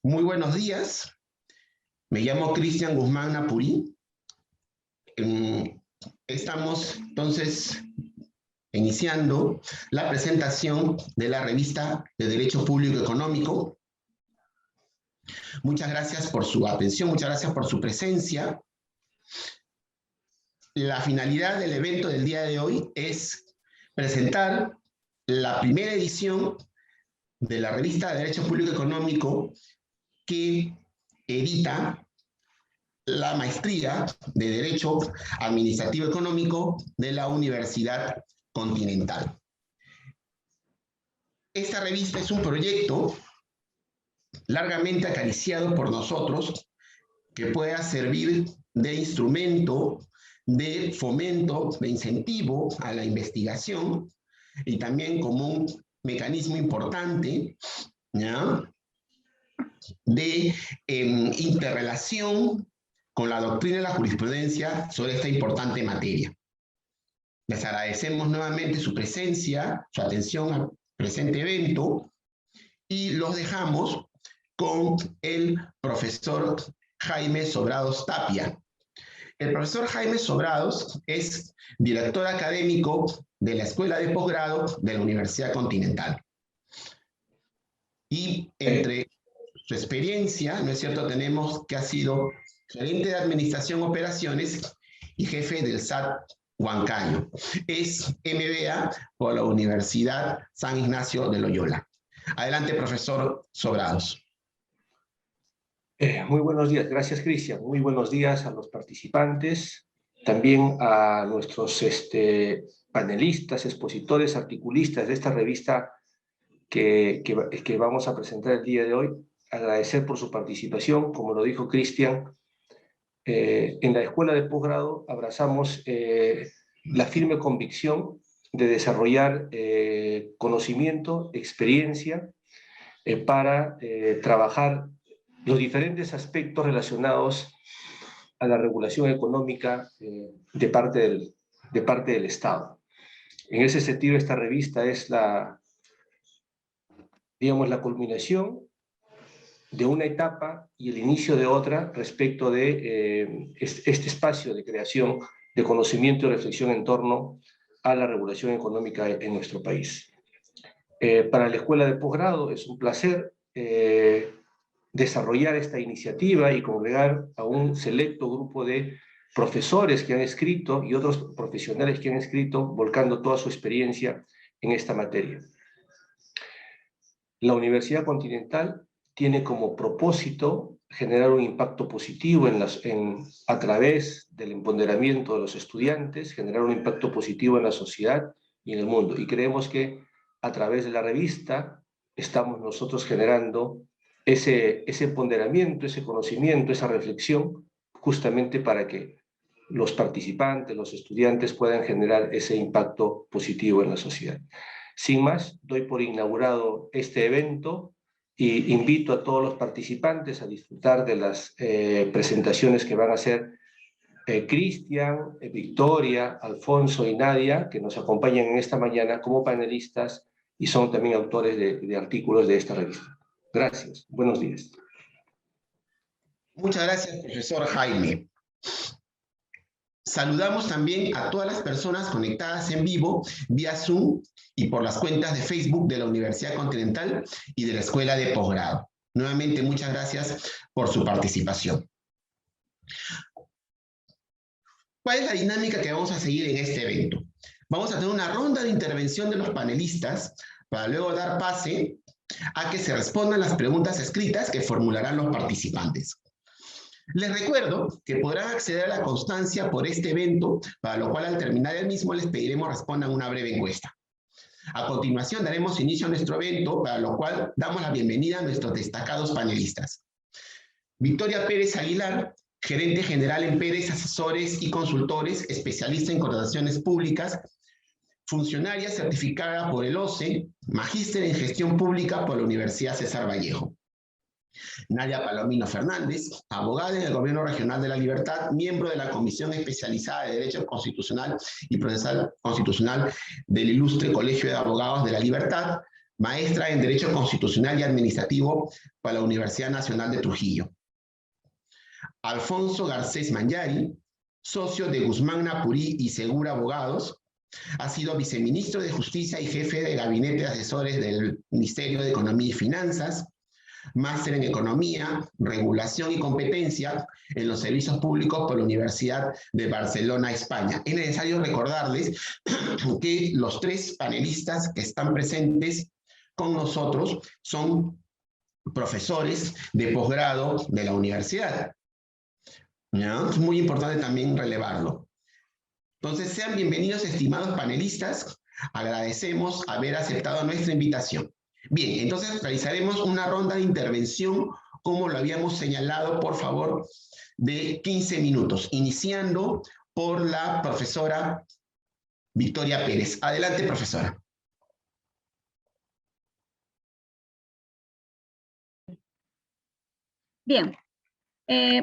Muy buenos días. Me llamo Cristian Guzmán Napurí. Estamos entonces iniciando la presentación de la revista de Derecho Público Económico. Muchas gracias por su atención, muchas gracias por su presencia. La finalidad del evento del día de hoy es presentar la primera edición de la revista de Derecho Público Económico que edita la maestría de Derecho Administrativo Económico de la Universidad Continental. Esta revista es un proyecto largamente acariciado por nosotros que pueda servir de instrumento de fomento, de incentivo a la investigación y también como un mecanismo importante, ¿ya?, de interrelación con la doctrina y la jurisprudencia sobre esta importante materia. Les agradecemos nuevamente su presencia, su atención al presente evento y los dejamos con el profesor Jaime Sobrados Tapia. El profesor Jaime Sobrados es director académico de la Escuela de Posgrado de la Universidad Continental. Y entre su experiencia, ¿no es cierto?, tenemos que ha sido gerente de Administración Operaciones y jefe del SAT Huancayo. Es MBA por la Universidad San Ignacio de Loyola. Adelante, profesor Sobrados. Muy buenos días, gracias Cristian. Muy buenos días a los participantes, también a nuestros panelistas, expositores, articulistas de esta revista que vamos a presentar el día de hoy. Agradecer por su participación. Como lo dijo Cristian, en la Escuela de Posgrado abrazamos la firme convicción de desarrollar conocimiento, experiencia para trabajar los diferentes aspectos relacionados a la regulación económica de parte del Estado. En ese sentido, esta revista es la culminación de una etapa y el inicio de otra respecto de este espacio de creación de conocimiento y reflexión en torno a la regulación económica en nuestro país. Para la Escuela de Posgrado es un placer desarrollar esta iniciativa y congregar a un selecto grupo de profesores que han escrito y otros profesionales que han escrito, volcando toda su experiencia en esta materia. La Universidad Continental tiene como propósito generar un impacto positivo a través del empoderamiento de los estudiantes, generar un impacto positivo en la sociedad y en el mundo. Y creemos que a través de la revista estamos nosotros generando ese empoderamiento, ese conocimiento, esa reflexión, justamente para que los participantes, los estudiantes puedan generar ese impacto positivo en la sociedad. Sin más, doy por inaugurado este evento y invito a todos los participantes a disfrutar de las presentaciones que van a hacer Cristian, Victoria, Alfonso y Nadia, que nos acompañan en esta mañana como panelistas y son también autores de artículos de esta revista. Gracias. Buenos días. Muchas gracias, profesor Jaime. Saludamos también a todas las personas conectadas en vivo vía Zoom y por las cuentas de Facebook de la Universidad Continental y de la Escuela de Posgrado. Nuevamente, muchas gracias por su participación. ¿Cuál es la dinámica que vamos a seguir en este evento? Vamos a tener una ronda de intervención de los panelistas para luego dar pase a que se respondan las preguntas escritas que formularán los participantes. Les recuerdo que podrán acceder a la constancia por este evento, para lo cual al terminar el mismo les pediremos respondan una breve encuesta. A continuación daremos inicio a nuestro evento, para lo cual damos la bienvenida a nuestros destacados panelistas. Victoria Pérez Aguilar, gerente general en Pérez Asesores y Consultores, especialista en contrataciones públicas, funcionaria certificada por el OCE, magíster en gestión pública por la Universidad César Vallejo. Nadia Palomino Fernández, abogada en el Gobierno Regional de la Libertad, miembro de la Comisión Especializada de Derecho Constitucional y Procesal Constitucional del Ilustre Colegio de Abogados de la Libertad, maestra en Derecho Constitucional y Administrativo por la Universidad Nacional de Trujillo. Alfonso Garcés Manyari, socio de Guzmán Napurí y Segura Abogados, ha sido viceministro de Justicia y jefe de gabinete de asesores del Ministerio de Economía y Finanzas, máster en Economía, Regulación y Competencia en los Servicios Públicos por la Universidad de Barcelona, España. Es necesario recordarles que los tres panelistas que están presentes con nosotros son profesores de posgrado de la universidad. ¿Ya? Es muy importante también relevarlo. Entonces, sean bienvenidos, estimados panelistas. Agradecemos haber aceptado nuestra invitación. Bien, entonces realizaremos una ronda de intervención, como lo habíamos señalado, por favor, de 15 minutos, iniciando por la profesora Victoria Pérez. Adelante, profesora. Bien.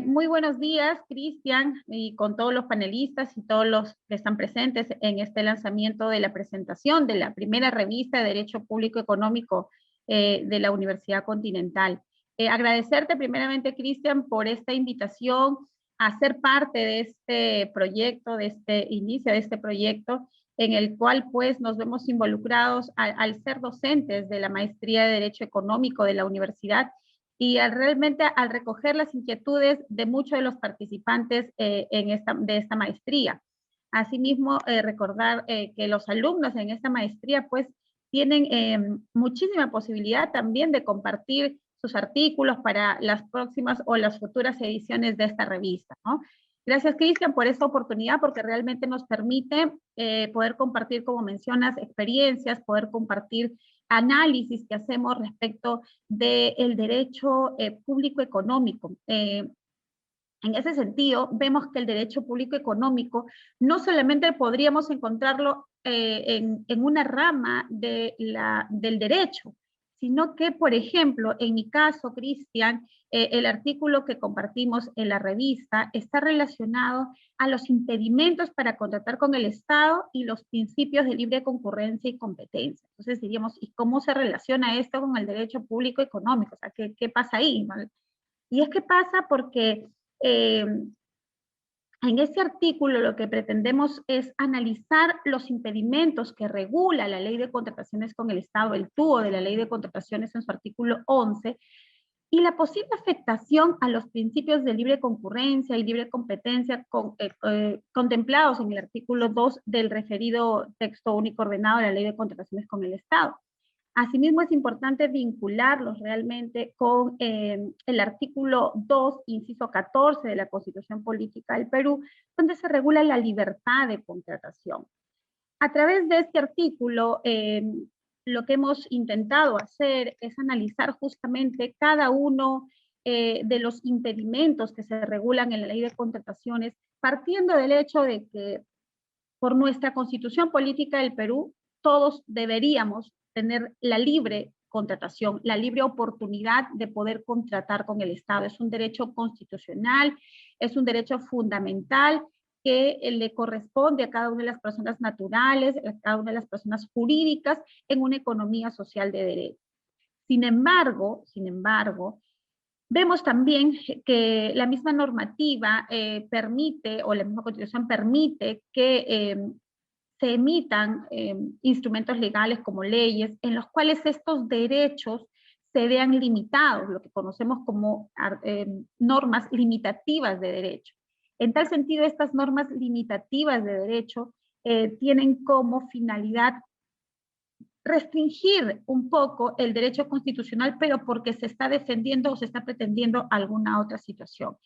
Muy buenos días, Cristian, y con todos los panelistas y todos los que están presentes en este lanzamiento de la presentación de la primera revista de Derecho Público Económico de la Universidad Continental. Agradecerte primeramente, Cristian, por esta invitación a ser parte de este proyecto, de este inicio de este proyecto, en el cual pues nos vemos involucrados al ser docentes de la Maestría de Derecho Económico de la universidad, y realmente al recoger las inquietudes de muchos de los participantes de esta maestría. Asimismo, recordar que los alumnos en esta maestría pues tienen muchísima posibilidad también de compartir sus artículos para las próximas o las futuras ediciones de esta revista, ¿no? Gracias, Cristian, por esta oportunidad, porque realmente nos permite poder compartir, como mencionas, experiencias, poder compartir análisis que hacemos respecto del derecho público económico. En ese sentido, vemos que el derecho público económico no solamente podríamos encontrarlo en una rama del derecho, sino que, por ejemplo, en mi caso, Cristian, el artículo que compartimos en la revista está relacionado a los impedimentos para contratar con el Estado y los principios de libre concurrencia y competencia. Entonces diríamos, ¿y cómo se relaciona esto con el derecho público económico? O sea, ¿qué pasa ahí? Y es que pasa porque en ese artículo lo que pretendemos es analizar los impedimentos que regula la Ley de Contrataciones con el Estado, el TUO de la Ley de Contrataciones en su artículo 11, y la posible afectación a los principios de libre concurrencia y libre competencia contemplados en el artículo 2 del referido texto único ordenado de la Ley de Contrataciones con el Estado. Asimismo, es importante vincularlos realmente con el artículo 2, inciso 14 de la Constitución Política del Perú, donde se regula la libertad de contratación. A través de este artículo, lo que hemos intentado hacer es analizar justamente cada uno de los impedimentos que se regulan en la Ley de Contrataciones, partiendo del hecho de que por nuestra Constitución Política del Perú, todos deberíamos tener la libre contratación, la libre oportunidad de poder contratar con el Estado. Es un derecho constitucional, es un derecho fundamental que le corresponde a cada una de las personas naturales, a cada una de las personas jurídicas en una economía social de derecho. Sin embargo, vemos también que la misma normativa permite, o la misma Constitución permite que se emitan instrumentos legales como leyes en los cuales estos derechos se vean limitados, lo que conocemos como normas limitativas de derecho. En tal sentido, estas normas limitativas de derecho tienen como finalidad restringir un poco el derecho constitucional, pero porque se está defendiendo o se está pretendiendo alguna otra situación.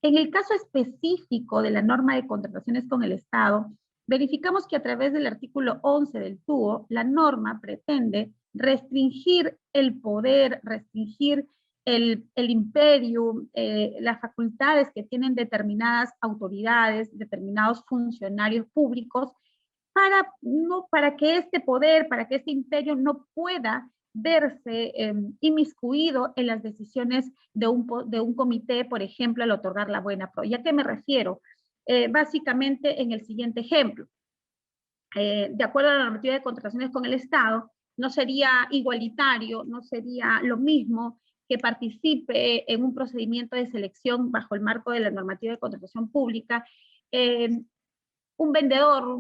En el caso específico de la norma de contrataciones con el Estado, verificamos que a través del artículo 11 del TUO, la norma pretende restringir el poder, restringir el imperium, las facultades que tienen determinadas autoridades, determinados funcionarios públicos, para que este poder, para que este imperio no pueda verse inmiscuido en las decisiones de un comité, por ejemplo, al otorgar la buena pro. ¿Y a qué me refiero? Básicamente en el siguiente ejemplo. De acuerdo a la normativa de contrataciones con el Estado, no sería igualitario, no sería lo mismo que participe en un procedimiento de selección bajo el marco de la normativa de contratación pública, un vendedor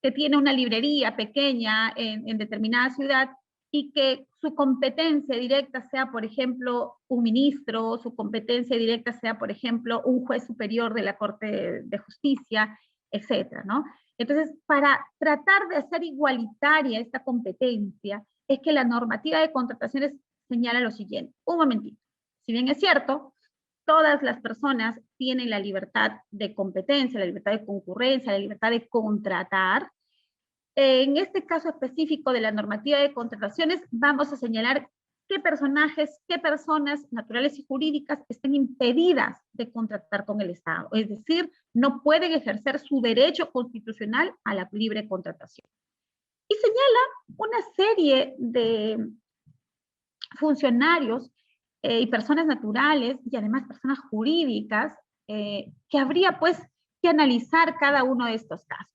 que tiene una librería pequeña en determinada ciudad y que su competencia directa sea, por ejemplo, un ministro, su competencia directa sea, por ejemplo, un juez superior de la Corte de Justicia, etcétera, ¿no? Entonces, para tratar de hacer igualitaria esta competencia, es que la normativa de contrataciones señala lo siguiente. Un momentito. Si bien es cierto, todas las personas tienen la libertad de competencia, la libertad de concurrencia, la libertad de contratar. En este caso específico de la normativa de contrataciones, vamos a señalar qué personajes, qué personas naturales y jurídicas estén impedidas de contratar con el Estado. Es decir, no pueden ejercer su derecho constitucional a la libre contratación. Y señala una serie de funcionarios y personas naturales y además personas jurídicas que habría pues que analizar cada uno de estos casos.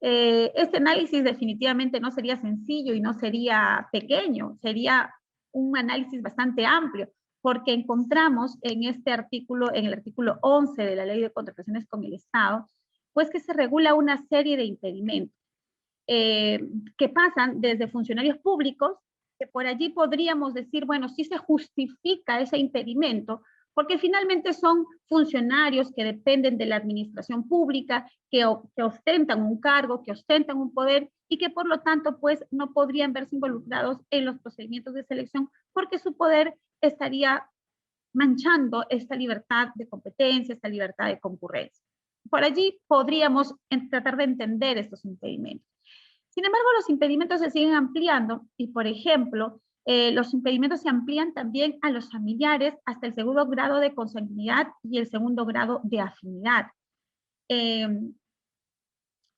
Este análisis definitivamente no sería sencillo y no sería pequeño, sería un análisis bastante amplio, porque encontramos en este artículo, en el artículo 11 de la Ley de Contrataciones con el Estado, pues que se regula una serie de impedimentos que pasan desde funcionarios públicos, que por allí podríamos decir, bueno, sí se justifica ese impedimento, porque finalmente son funcionarios que dependen de la administración pública, que ostentan un cargo, que ostentan un poder, y que por lo tanto pues no podrían verse involucrados en los procedimientos de selección, porque su poder estaría manchando esta libertad de competencia, esta libertad de concurrencia. Por allí podríamos tratar de entender estos impedimentos. Sin embargo, los impedimentos se siguen ampliando y, por ejemplo, los impedimentos se amplían también a los familiares hasta el segundo grado de consanguinidad y el segundo grado de afinidad.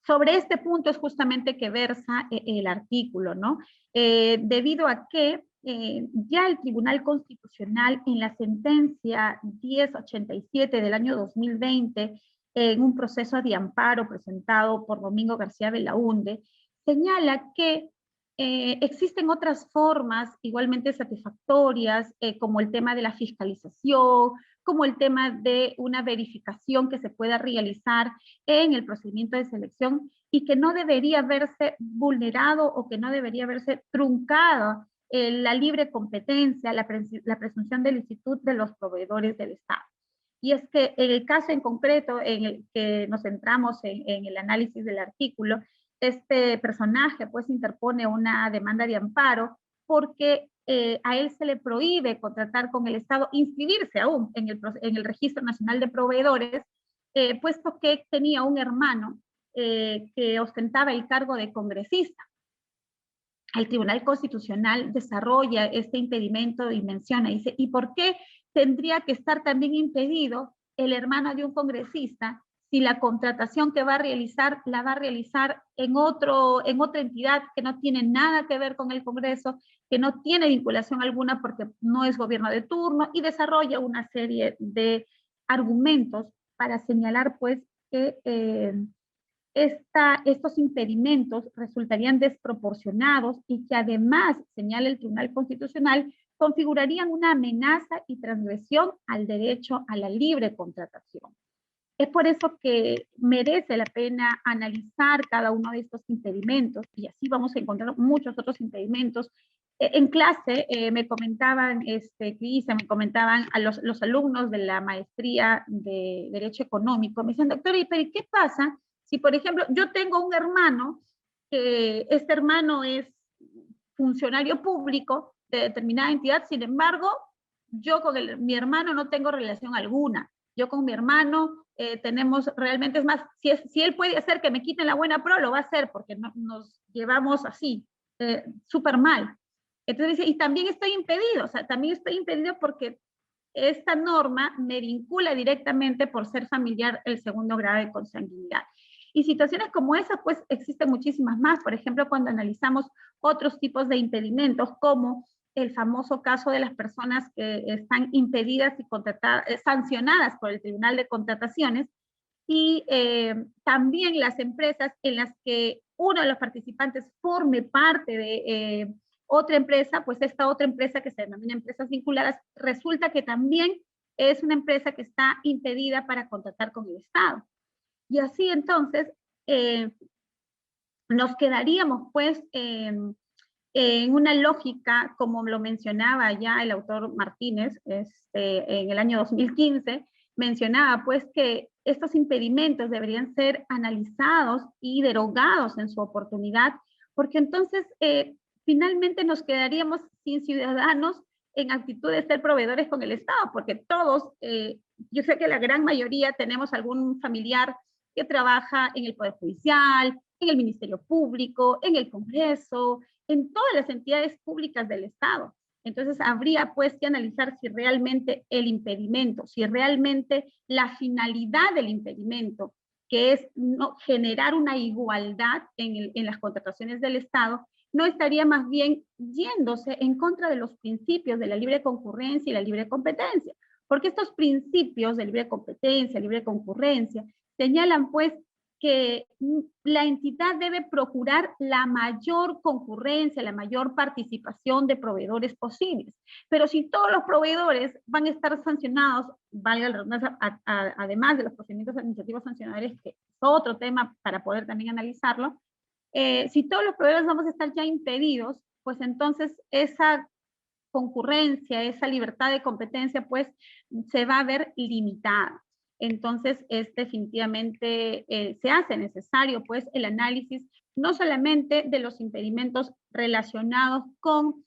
Sobre este punto es justamente que versa el artículo, ¿no? Debido a que ya el Tribunal Constitucional en la sentencia 1087 del año 2020, en un proceso de amparo presentado por Domingo García Belaunde, señala que existen otras formas igualmente satisfactorias, como el tema de la fiscalización, como el tema de una verificación que se pueda realizar en el procedimiento de selección y que no debería verse vulnerado o que no debería verse truncada la libre competencia, la presunción de licitud de los proveedores del Estado. Y es que en el caso en concreto en el que nos centramos en el análisis del artículo, este personaje pues interpone una demanda de amparo porque a él se le prohíbe contratar con el Estado, inscribirse aún en el Registro Nacional de Proveedores, puesto que tenía un hermano que ostentaba el cargo de congresista. El Tribunal Constitucional desarrolla este impedimento y menciona, dice, ¿y por qué tendría que estar también impedido el hermano de un congresista si la contratación que va a realizar, la va a realizar en otra entidad que no tiene nada que ver con el Congreso, que no tiene vinculación alguna porque no es gobierno de turno, y desarrolla una serie de argumentos para señalar pues que estos impedimentos resultarían desproporcionados y que además, señala el Tribunal Constitucional, configurarían una amenaza y transgresión al derecho a la libre contratación. Es por eso que merece la pena analizar cada uno de estos impedimentos, y así vamos a encontrar muchos otros impedimentos. En clase me comentaban, Crisia, me comentaban a los alumnos de la maestría de Derecho Económico, me decían, doctora, ¿pero qué pasa si, por ejemplo, yo tengo un hermano, que este hermano es funcionario público de determinada entidad, sin embargo, yo con mi hermano no tengo relación alguna? Yo con mi hermano tenemos realmente, es más, si él puede hacer que me quiten la buena pro, lo va a hacer, porque nos llevamos así, súper mal. Entonces dice, y también estoy impedido, o sea, también estoy impedido porque esta norma me vincula directamente por ser familiar el segundo grado de consanguinidad. Y situaciones como esas, pues existen muchísimas más. Por ejemplo, cuando analizamos otros tipos de impedimentos, como el famoso caso de las personas que están impedidas y sancionadas por el Tribunal de Contrataciones, y también las empresas en las que uno de los participantes forme parte de otra empresa, pues esta otra empresa que se denomina empresas vinculadas, resulta que también es una empresa que está impedida para contratar con el Estado. Y así entonces nos quedaríamos pues en una lógica, como lo mencionaba ya el autor Martínez en el año 2015, mencionaba pues que estos impedimentos deberían ser analizados y derogados en su oportunidad, porque entonces finalmente nos quedaríamos sin ciudadanos en actitud de ser proveedores con el Estado, porque todos, yo sé que la gran mayoría tenemos algún familiar que trabaja en el Poder Judicial, en el Ministerio Público, en el Congreso, en todas las entidades públicas del Estado. Entonces habría pues que analizar si realmente el impedimento, si realmente la finalidad del impedimento, que es no generar una igualdad en las contrataciones del Estado, no estaría más bien yéndose en contra de los principios de la libre concurrencia y la libre competencia, porque estos principios de libre competencia, libre concurrencia, señalan pues que la entidad debe procurar la mayor concurrencia, la mayor participación de proveedores posibles. Pero si todos los proveedores van a estar sancionados, valga la redundancia, además de los procedimientos administrativos sancionadores, que es otro tema para poder también analizarlo, si todos los proveedores vamos a estar ya impedidos, pues entonces esa concurrencia, esa libertad de competencia, pues se va a ver limitada. Entonces, definitivamente se hace necesario, pues, el análisis no solamente de los impedimentos relacionados con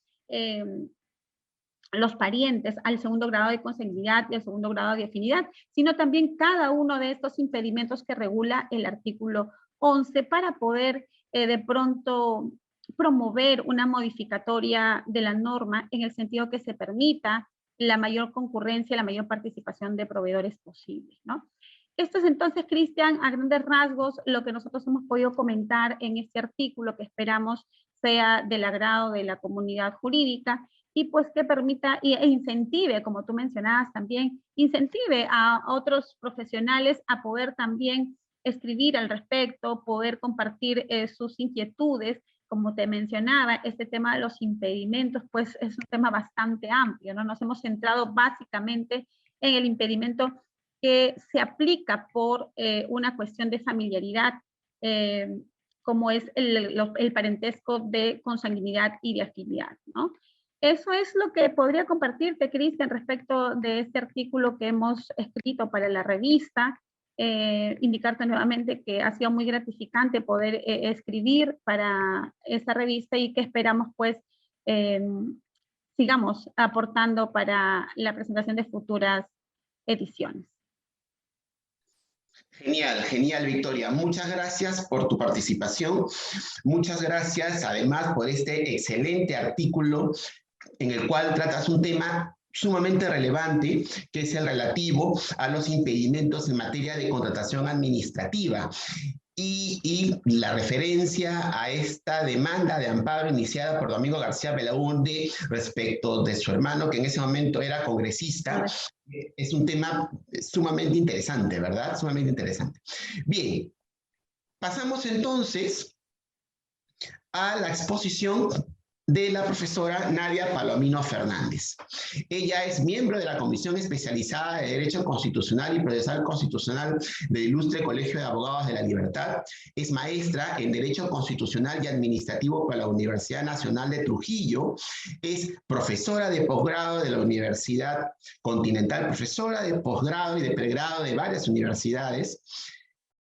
los parientes al segundo grado de consanguinidad y al segundo grado de afinidad, sino también cada uno de estos impedimentos que regula el artículo 11 para poder de pronto promover una modificatoria de la norma en el sentido que se permita la mayor concurrencia, la mayor participación de proveedores posibles, ¿no? Esto es entonces, Cristian, a grandes rasgos, lo que nosotros hemos podido comentar en este artículo que esperamos sea del agrado de la comunidad jurídica y pues que permita e incentive, como tú mencionabas también, incentive a otros profesionales a poder también escribir al respecto, poder compartir sus inquietudes. Como te mencionaba, este tema de los impedimentos, pues es un tema bastante amplio, ¿no? Nos hemos centrado básicamente en el impedimento que se aplica por una cuestión de familiaridad, como es el parentesco de consanguinidad y de afinidad, ¿no? Eso es lo que podría compartirte, Cristian, respecto de este artículo que hemos escrito para la revista. Indicarte nuevamente que ha sido muy gratificante poder escribir para esta revista y que esperamos pues sigamos aportando para la presentación de futuras ediciones. Genial, genial, Victoria. Muchas gracias por tu participación. Muchas gracias, además, por este excelente artículo en el cual tratas un tema sumamente relevante, que es el relativo a los impedimentos en materia de contratación administrativa. Y la referencia a esta demanda de amparo iniciada por Domingo García Belaúnde respecto de su hermano, que en ese momento era congresista, es un tema sumamente interesante, ¿verdad? Sumamente interesante. Bien, pasamos entonces a la exposición de la profesora Nadia Palomino Fernández. Ella es miembro de la Comisión Especializada de Derecho Constitucional y Procesal Constitucional del Ilustre Colegio de Abogados de la Libertad. Es maestra en Derecho Constitucional y Administrativo por la Universidad Nacional de Trujillo. Es profesora de posgrado de la Universidad Continental, profesora de posgrado y de pregrado de varias universidades.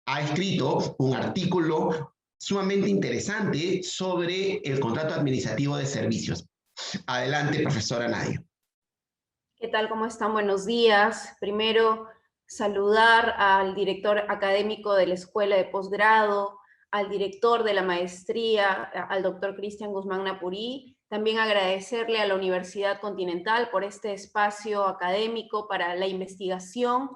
Ha escrito un artículo sumamente interesante sobre el contrato administrativo de servicios. Adelante, profesora Nadia. ¿Qué tal? ¿Cómo están? Buenos días. Primero, saludar al director académico de la Escuela de Posgrado, al director de la maestría, al doctor Cristian Guzmán Napurí. También agradecerle a la Universidad Continental por este espacio académico para la investigación,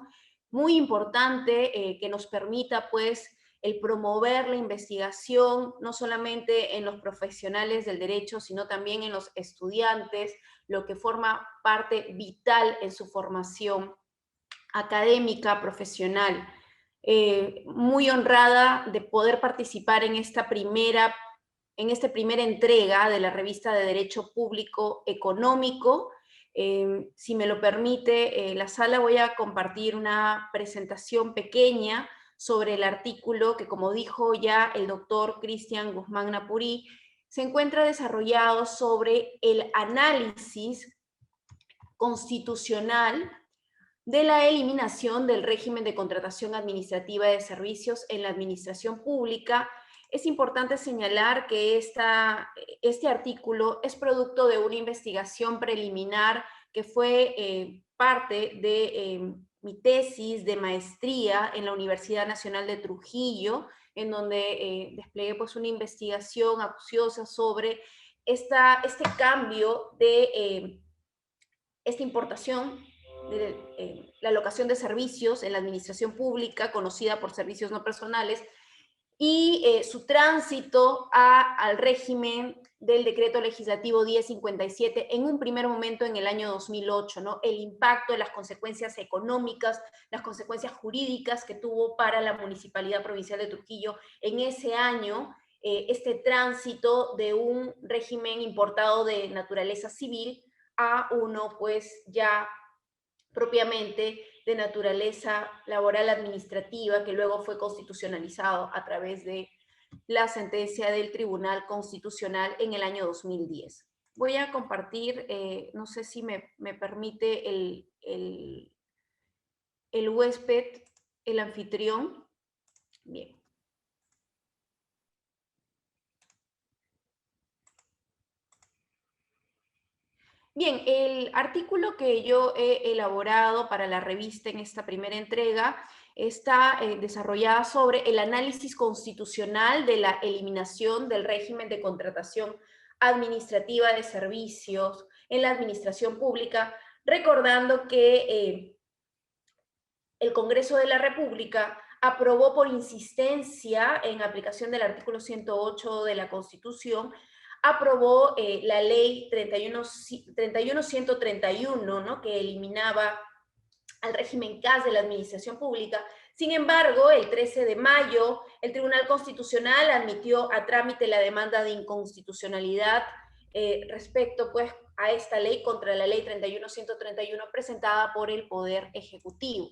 muy importante que nos permita, pues, el promover la investigación, no solamente en los profesionales del derecho, sino también en los estudiantes, lo que forma parte vital en su formación académica, profesional. muy honrada de poder participar en esta primera entrega de la revista de Derecho Público Económico. Si me lo permite la sala, voy a compartir una presentación pequeña sobre el artículo que, como dijo ya el doctor Cristian Guzmán Napurí, se encuentra desarrollado sobre el análisis constitucional de la eliminación del régimen de contratación administrativa de servicios en la administración pública. Es importante señalar que este artículo es producto de una investigación preliminar que fue parte de mi tesis de maestría en la Universidad Nacional de Trujillo, en donde desplegué pues una investigación acuciosa sobre este cambio de esta importación de la alocación de servicios en la administración pública, conocida por servicios no personales, y su tránsito al régimen del decreto legislativo 1057 en un primer momento en el año 2008, ¿no? El impacto, las consecuencias económicas, las consecuencias jurídicas que tuvo para la Municipalidad Provincial de Trujillo en ese año, este tránsito de un régimen importado de naturaleza civil a uno pues ya propiamente de naturaleza laboral administrativa, que luego fue constitucionalizado a través de la sentencia del Tribunal Constitucional en el año 2010. Voy a compartir, no sé si me permite el huésped, el anfitrión. Bien. Bien, el artículo que yo he elaborado para la revista en esta primera entrega está desarrollada sobre el análisis constitucional de la eliminación del régimen de contratación administrativa de servicios en la administración pública, recordando que el Congreso de la República aprobó por insistencia en aplicación del artículo 108 de la Constitución, aprobó la ley 31131, ¿no? Que eliminaba al régimen CAS de la administración pública. Sin embargo, el 13 de mayo, el Tribunal Constitucional admitió a trámite la demanda de inconstitucionalidad respecto pues, a esta ley contra la ley 31131 presentada por el Poder Ejecutivo.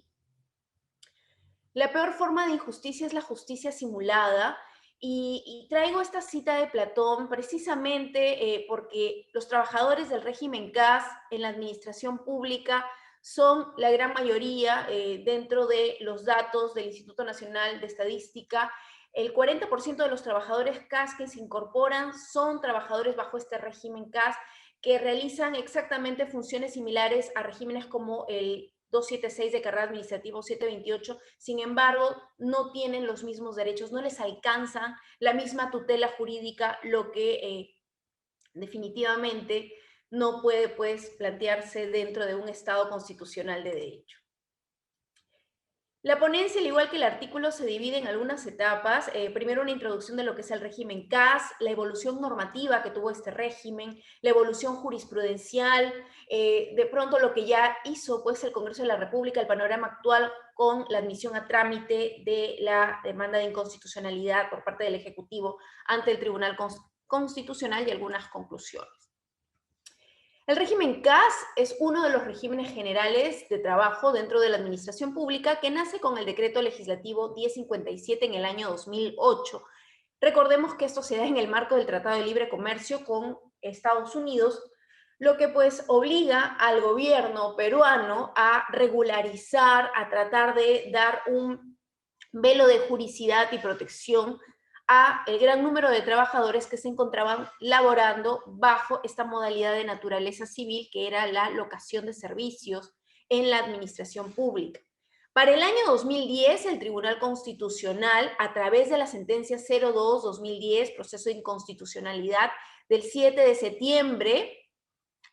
La peor forma de injusticia es la justicia simulada, y traigo esta cita de Platón precisamente porque los trabajadores del régimen CAS en la administración pública son la gran mayoría dentro de los datos del Instituto Nacional de Estadística. El 40% de los trabajadores CAS que se incorporan son trabajadores bajo este régimen CAS que realizan exactamente funciones similares a regímenes como el 276 de carrera administrativa 728, sin embargo, no tienen los mismos derechos, no les alcanzan la misma tutela jurídica, lo que definitivamente no puede pues, plantearse dentro de un Estado constitucional de derecho. La ponencia, al igual que el artículo, se divide en algunas etapas. Primero, una introducción de lo que es el régimen CAS, la evolución normativa que tuvo este régimen, la evolución jurisprudencial, de pronto lo que ya hizo pues, el Congreso de la República, el panorama actual con la admisión a trámite de la demanda de inconstitucionalidad por parte del Ejecutivo ante el Tribunal Constitucional y algunas conclusiones. El régimen CAS es uno de los regímenes generales de trabajo dentro de la administración pública que nace con el decreto legislativo 1057 en el año 2008. Recordemos que esto se da en el marco del Tratado de Libre Comercio con Estados Unidos, lo que pues obliga al gobierno peruano a regularizar, a tratar de dar un velo de juridicidad y protección a el gran número de trabajadores que se encontraban laborando bajo esta modalidad de naturaleza civil que era la locación de servicios en la administración pública. Para el año 2010, el Tribunal Constitucional, a través de la sentencia 02-2010, proceso de inconstitucionalidad del 7 de septiembre,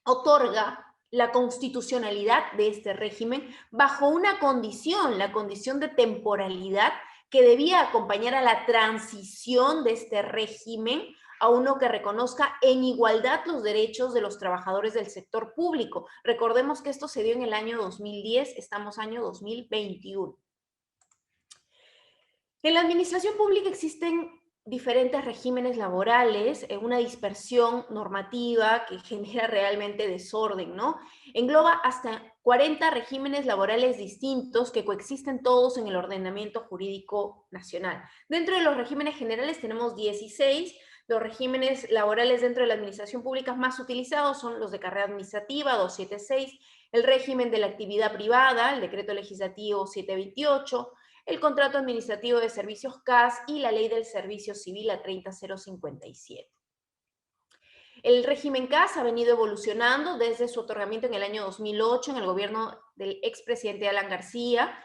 otorga la constitucionalidad de este régimen bajo una condición, la condición de temporalidad que debía acompañar a la transición de este régimen a uno que reconozca en igualdad los derechos de los trabajadores del sector público. Recordemos que esto se dio en el año 2010, estamos año 2021. En la administración pública existen diferentes regímenes laborales, una dispersión normativa que genera realmente desorden, ¿no? Engloba hasta 40 regímenes laborales distintos que coexisten todos en el ordenamiento jurídico nacional. Dentro de los regímenes generales tenemos 16. Los regímenes laborales dentro de la administración pública más utilizados son los de carrera administrativa, 276, el régimen de la actividad privada, el decreto legislativo 728, el contrato administrativo de servicios CAS y la ley del servicio civil a 30057. El régimen CAS ha venido evolucionando desde su otorgamiento en el año 2008 en el gobierno del expresidente Alan García,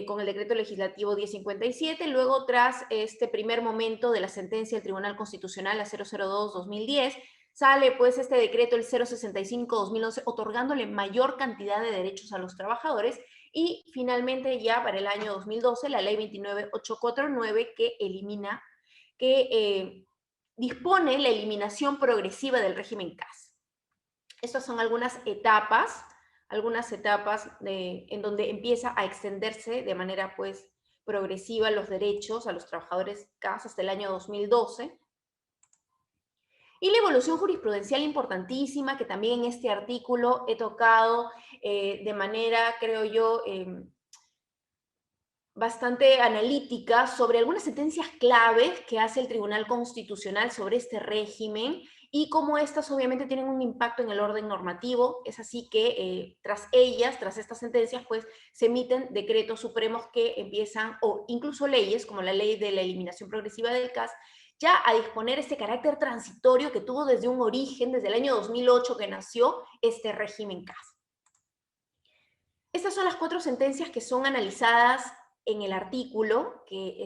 con el decreto legislativo 1057, luego tras este primer momento de la sentencia del Tribunal Constitucional a 002-2010, sale pues este decreto, el 065-2011, otorgándole mayor cantidad de derechos a los trabajadores, y finalmente ya para el año 2012 la ley 29849 que dispone la eliminación progresiva del régimen CAS. Estas son algunas etapas en donde empieza a extenderse de manera pues progresiva los derechos a los trabajadores CAS hasta el año 2012. Y la evolución jurisprudencial importantísima, que también en este artículo he tocado de manera, creo yo, bastante analítica sobre algunas sentencias claves que hace el Tribunal Constitucional sobre este régimen y cómo estas obviamente tienen un impacto en el orden normativo. Es así que tras estas sentencias, pues se emiten decretos supremos que empiezan, o incluso leyes, como la ley de la eliminación progresiva del CAS, ya a disponer este carácter transitorio que tuvo desde un origen, desde el año 2008 que nació este régimen CAS. Estas son las 4 sentencias que son analizadas en el artículo que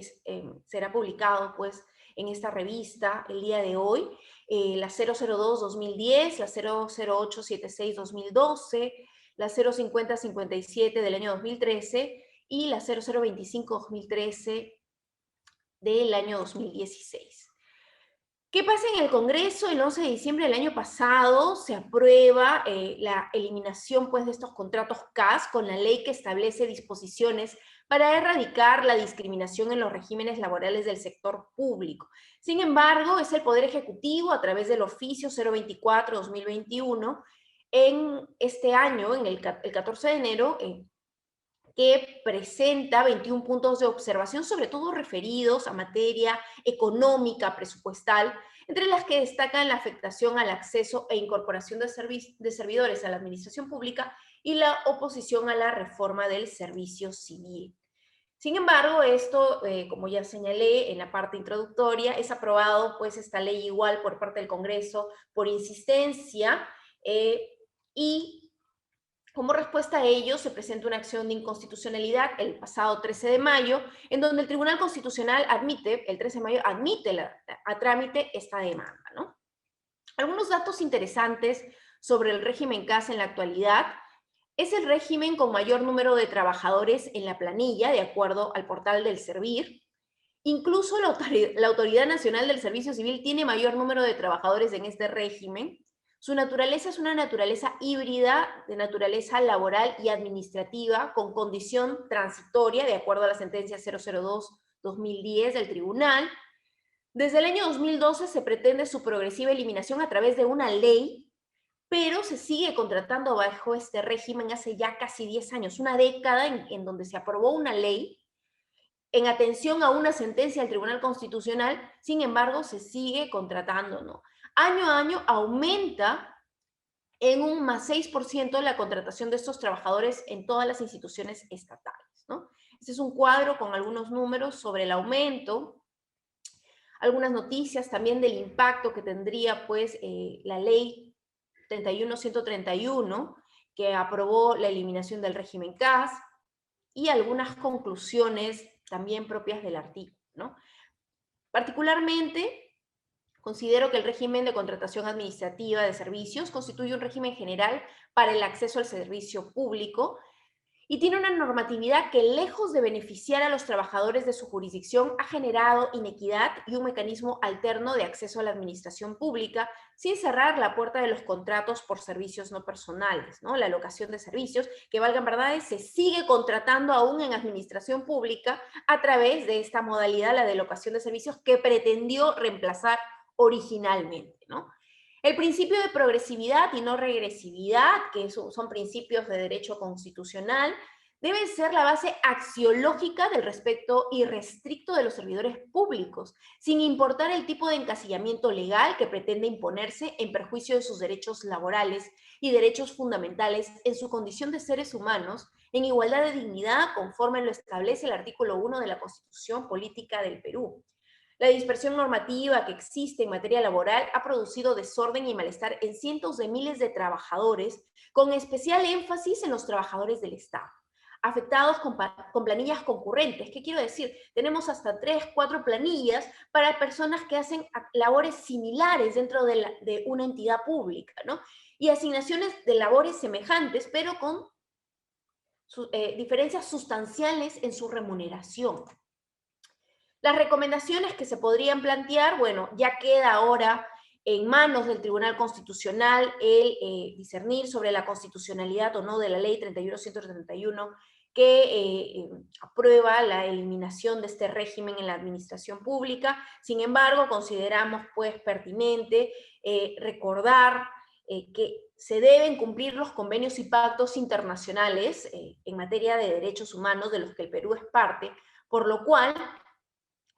será publicado pues en esta revista el día de hoy, la 002-2010, la 00876-2012, la 050-57 del año 2013 y la 0025-2013 del año 2016. ¿Qué pasa en el Congreso? El 11 de diciembre del año pasado se aprueba la eliminación pues, de estos contratos CAS con la ley que establece disposiciones para erradicar la discriminación en los regímenes laborales del sector público. Sin embargo, es el Poder Ejecutivo, a través del oficio 024-2021, en este año, el 14 de enero, que presenta 21 puntos de observación, sobre todo referidos a materia económica, presupuestal, entre las que destacan la afectación al acceso e incorporación de servidores a la administración pública y la oposición a la reforma del servicio civil. Sin embargo, esto, como ya señalé en la parte introductoria, es aprobado pues esta ley igual por parte del Congreso por insistencia y como respuesta a ello, se presenta una acción de inconstitucionalidad el pasado 13 de mayo, en donde el Tribunal Constitucional el 13 de mayo, admite a trámite esta demanda, ¿no? Algunos datos interesantes sobre el régimen CAS en la actualidad. Es el régimen con mayor número de trabajadores en la planilla, de acuerdo al portal del Servir. Incluso la Autoridad Nacional del Servicio Civil tiene mayor número de trabajadores en este régimen. Su naturaleza es una naturaleza híbrida de naturaleza laboral y administrativa con condición transitoria, de acuerdo a la sentencia 002-2010 del tribunal. Desde el año 2012 se pretende su progresiva eliminación a través de una ley, pero se sigue contratando bajo este régimen hace ya casi 10 años, una década en donde se aprobó una ley en atención a una sentencia del Tribunal Constitucional. Sin embargo, se sigue contratando, ¿no? Año a año aumenta en un más 6% la contratación de estos trabajadores en todas las instituciones estatales, ¿no? Este es un cuadro con algunos números sobre el aumento, algunas noticias también del impacto que tendría pues la ley 31-131 que aprobó la eliminación del régimen CAS y algunas conclusiones también propias del artículo, ¿no? Particularmente, considero que el régimen de contratación administrativa de servicios constituye un régimen general para el acceso al servicio público y tiene una normatividad que, lejos de beneficiar a los trabajadores de su jurisdicción, ha generado inequidad y un mecanismo alterno de acceso a la administración pública, sin cerrar la puerta de los contratos por servicios no personales, ¿no? La locación de servicios, que valgan verdades, se sigue contratando aún en administración pública a través de esta modalidad, la de locación de servicios, que pretendió reemplazar originalmente, ¿no? El principio de progresividad y no regresividad, que son principios de derecho constitucional, debe ser la base axiológica del respeto irrestricto de los servidores públicos, sin importar el tipo de encasillamiento legal que pretende imponerse en perjuicio de sus derechos laborales y derechos fundamentales en su condición de seres humanos, en igualdad de dignidad, conforme lo establece el artículo 1 de la Constitución Política del Perú. La dispersión normativa que existe en materia laboral ha producido desorden y malestar en cientos de miles de trabajadores, con especial énfasis en los trabajadores del Estado, afectados con planillas concurrentes. ¿Qué quiero decir? Tenemos hasta 3, 4 planillas para personas que hacen labores similares dentro de una entidad pública, ¿no? Y asignaciones de labores semejantes, pero con diferencias sustanciales en su remuneración. Las recomendaciones que se podrían plantear, bueno, ya queda ahora en manos del Tribunal Constitucional el discernir sobre la constitucionalidad o no de la Ley 31.131 que aprueba la eliminación de este régimen en la administración pública. Sin embargo, consideramos pues pertinente recordar que se deben cumplir los convenios y pactos internacionales en materia de derechos humanos de los que el Perú es parte, por lo cual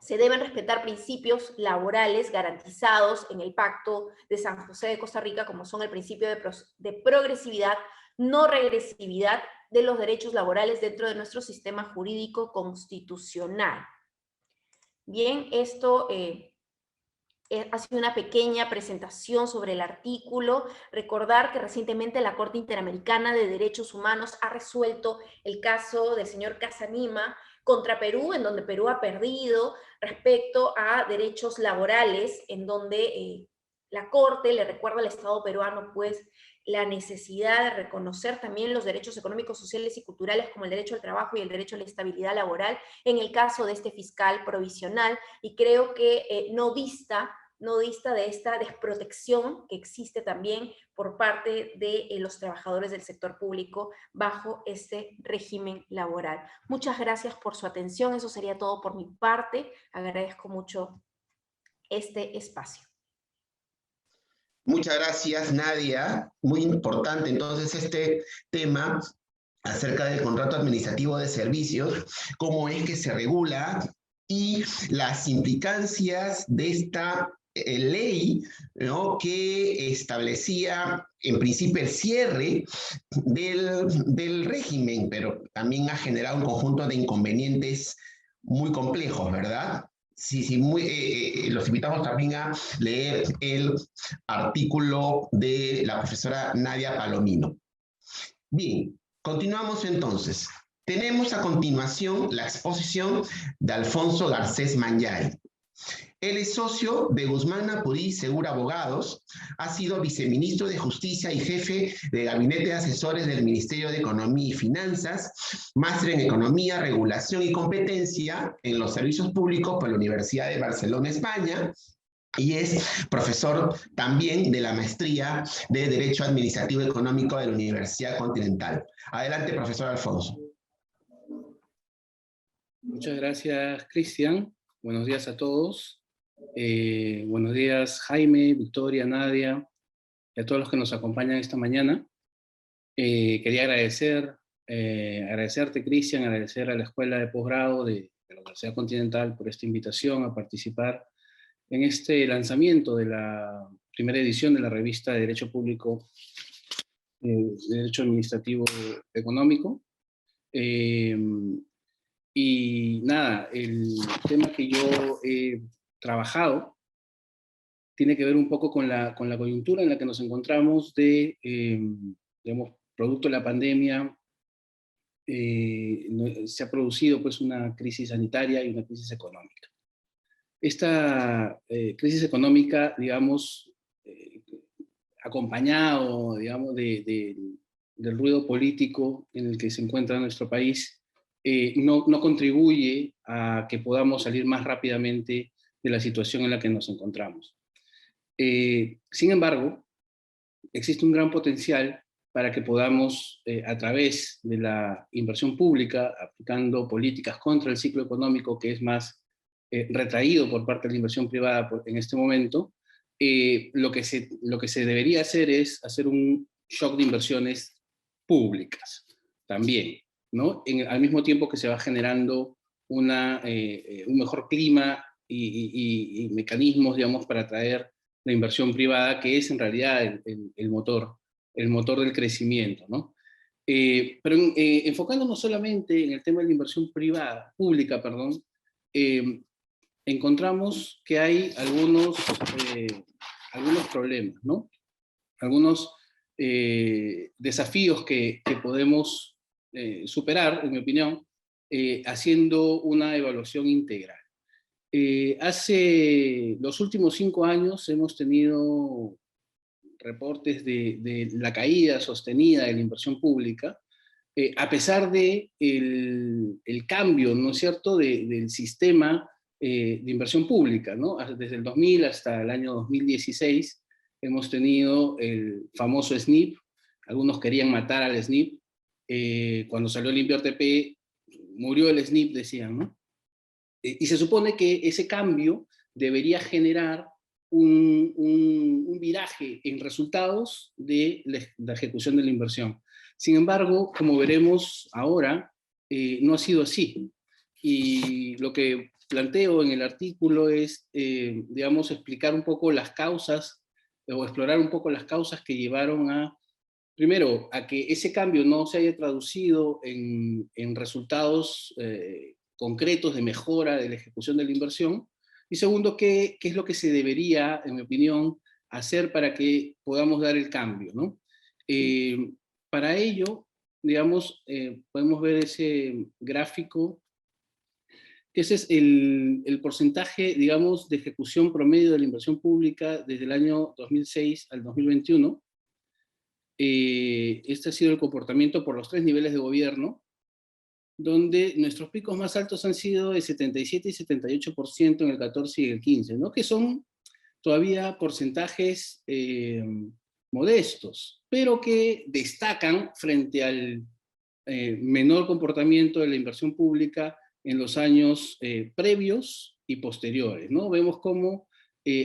se deben respetar principios laborales garantizados en el Pacto de San José de Costa Rica, como son el principio de progresividad, no regresividad de los derechos laborales dentro de nuestro sistema jurídico constitucional. Bien, esto ha sido una pequeña presentación sobre el artículo. Recordar que recientemente la Corte Interamericana de Derechos Humanos ha resuelto el caso del señor Casanima contra Perú, en donde Perú ha perdido respecto a derechos laborales, en donde la Corte le recuerda al Estado peruano pues la necesidad de reconocer también los derechos económicos, sociales y culturales como el derecho al trabajo y el derecho a la estabilidad laboral en el caso de este fiscal provisional, y creo que no dista de esta desprotección que existe también por parte de los trabajadores del sector público bajo este régimen laboral. Muchas gracias por su atención, eso sería todo por mi parte, agradezco mucho este espacio. Muchas gracias, Nadia. Muy importante entonces este tema acerca del contrato administrativo de servicios, cómo es que se regula y las implicancias de esta ley, ¿no?, que establecía en principio el cierre del régimen, pero también ha generado un conjunto de inconvenientes muy complejos, ¿verdad? Sí, los invitamos también a leer el artículo de la profesora Nadia Palomino. Bien, continuamos entonces. Tenemos a continuación la exposición de Alfonso Garcés Manyari. Él es socio de Guzmán Apurí Segura Abogados, ha sido viceministro de Justicia y jefe de gabinete de asesores del Ministerio de Economía y Finanzas, máster en Economía, Regulación y Competencia en los Servicios Públicos por la Universidad de Barcelona, España, y es profesor también de la maestría de Derecho Administrativo Económico de la Universidad Continental. Adelante, profesor Alfonso. Muchas gracias, Cristian. Buenos días a todos. Buenos días, Jaime, Victoria, Nadia, y a todos los que nos acompañan esta mañana. Quería agradecerte, Cristian, agradecer a la Escuela de Posgrado de la Universidad Continental por esta invitación a participar en este lanzamiento de la primera edición de la revista de Derecho Público, de Derecho Administrativo Económico. Y nada, el tema que yo he trabajado tiene que ver un poco con la coyuntura en la que nos encontramos digamos, producto de la pandemia. Se ha producido pues una crisis sanitaria y una crisis económica. Esta crisis económica, digamos, acompañado, digamos, de del ruido político en el que se encuentra nuestro país no contribuye a que podamos salir más rápidamente de la situación en la que nos encontramos. Sin embargo, existe un gran potencial para que podamos, a través de la inversión pública, aplicando políticas contra el ciclo económico, que es más retraído por parte de la inversión privada en este momento, lo que se debería hacer es hacer un shock de inversiones públicas también, ¿no? Al mismo tiempo que se va generando un mejor clima y mecanismos, digamos, para atraer la inversión privada, que es en realidad el motor del crecimiento, ¿no? Pero enfocándonos solamente en el tema de la inversión pública, encontramos que hay algunos problemas, ¿no? Algunos desafíos que podemos superar, en mi opinión, haciendo una evaluación integral. Hace los últimos 5 años hemos tenido reportes de la caída sostenida de la inversión pública, a pesar de el cambio, ¿no es cierto?, del sistema de inversión pública, ¿no? Desde el 2000 hasta el año 2016 hemos tenido el famoso SNIP. Algunos querían matar al SNIP. Cuando salió el INVIERTE murió el SNIP, decían, ¿no? Y se supone que ese cambio debería generar un viraje en resultados de la ejecución de la inversión. Sin embargo, como veremos ahora, no ha sido así. Y lo que planteo en el artículo es, digamos, explicar un poco las causas, o explorar un poco las causas que llevaron primero, a que ese cambio no se haya traducido en resultados concretos de mejora de la ejecución de la inversión, y segundo, qué es lo que se debería, en mi opinión, hacer para que podamos dar el cambio, ¿no? Para ello, digamos, podemos ver ese gráfico, que ese es el porcentaje, digamos, de ejecución promedio de la inversión pública desde el año 2006 al 2021. Este ha sido el comportamiento por los 3 niveles de gobierno, donde nuestros picos más altos han sido de 77 y 78% en el 14 y el 15, ¿no? Que son todavía porcentajes modestos, pero que destacan frente al menor comportamiento de la inversión pública en los años previos y posteriores, ¿no? Vemos cómo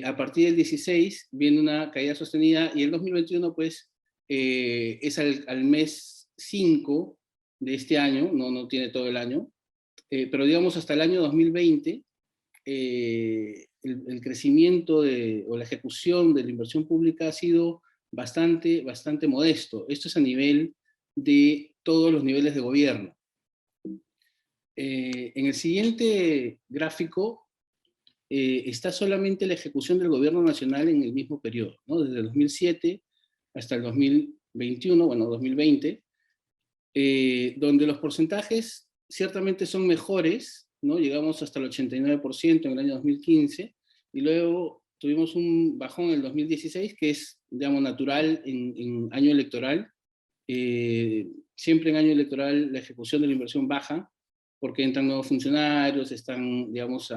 a partir del 16 viene una caída sostenida, y el 2021 pues es al mes 5 de este año, no tiene todo el año, pero digamos hasta el año 2020, el crecimiento o la ejecución de la inversión pública ha sido bastante modesto. Esto es a nivel de todos los niveles de gobierno. En el siguiente gráfico está solamente la ejecución del gobierno nacional en el mismo periodo, ¿no? Desde el 2007 hasta el 2021, bueno, 2020, donde los porcentajes ciertamente son mejores, ¿no? Llegamos hasta el 89% en el año 2015, y luego tuvimos un bajón en el 2016, que es, digamos, natural en año electoral. Siempre en año electoral la ejecución de la inversión baja, porque entran nuevos funcionarios, están, digamos,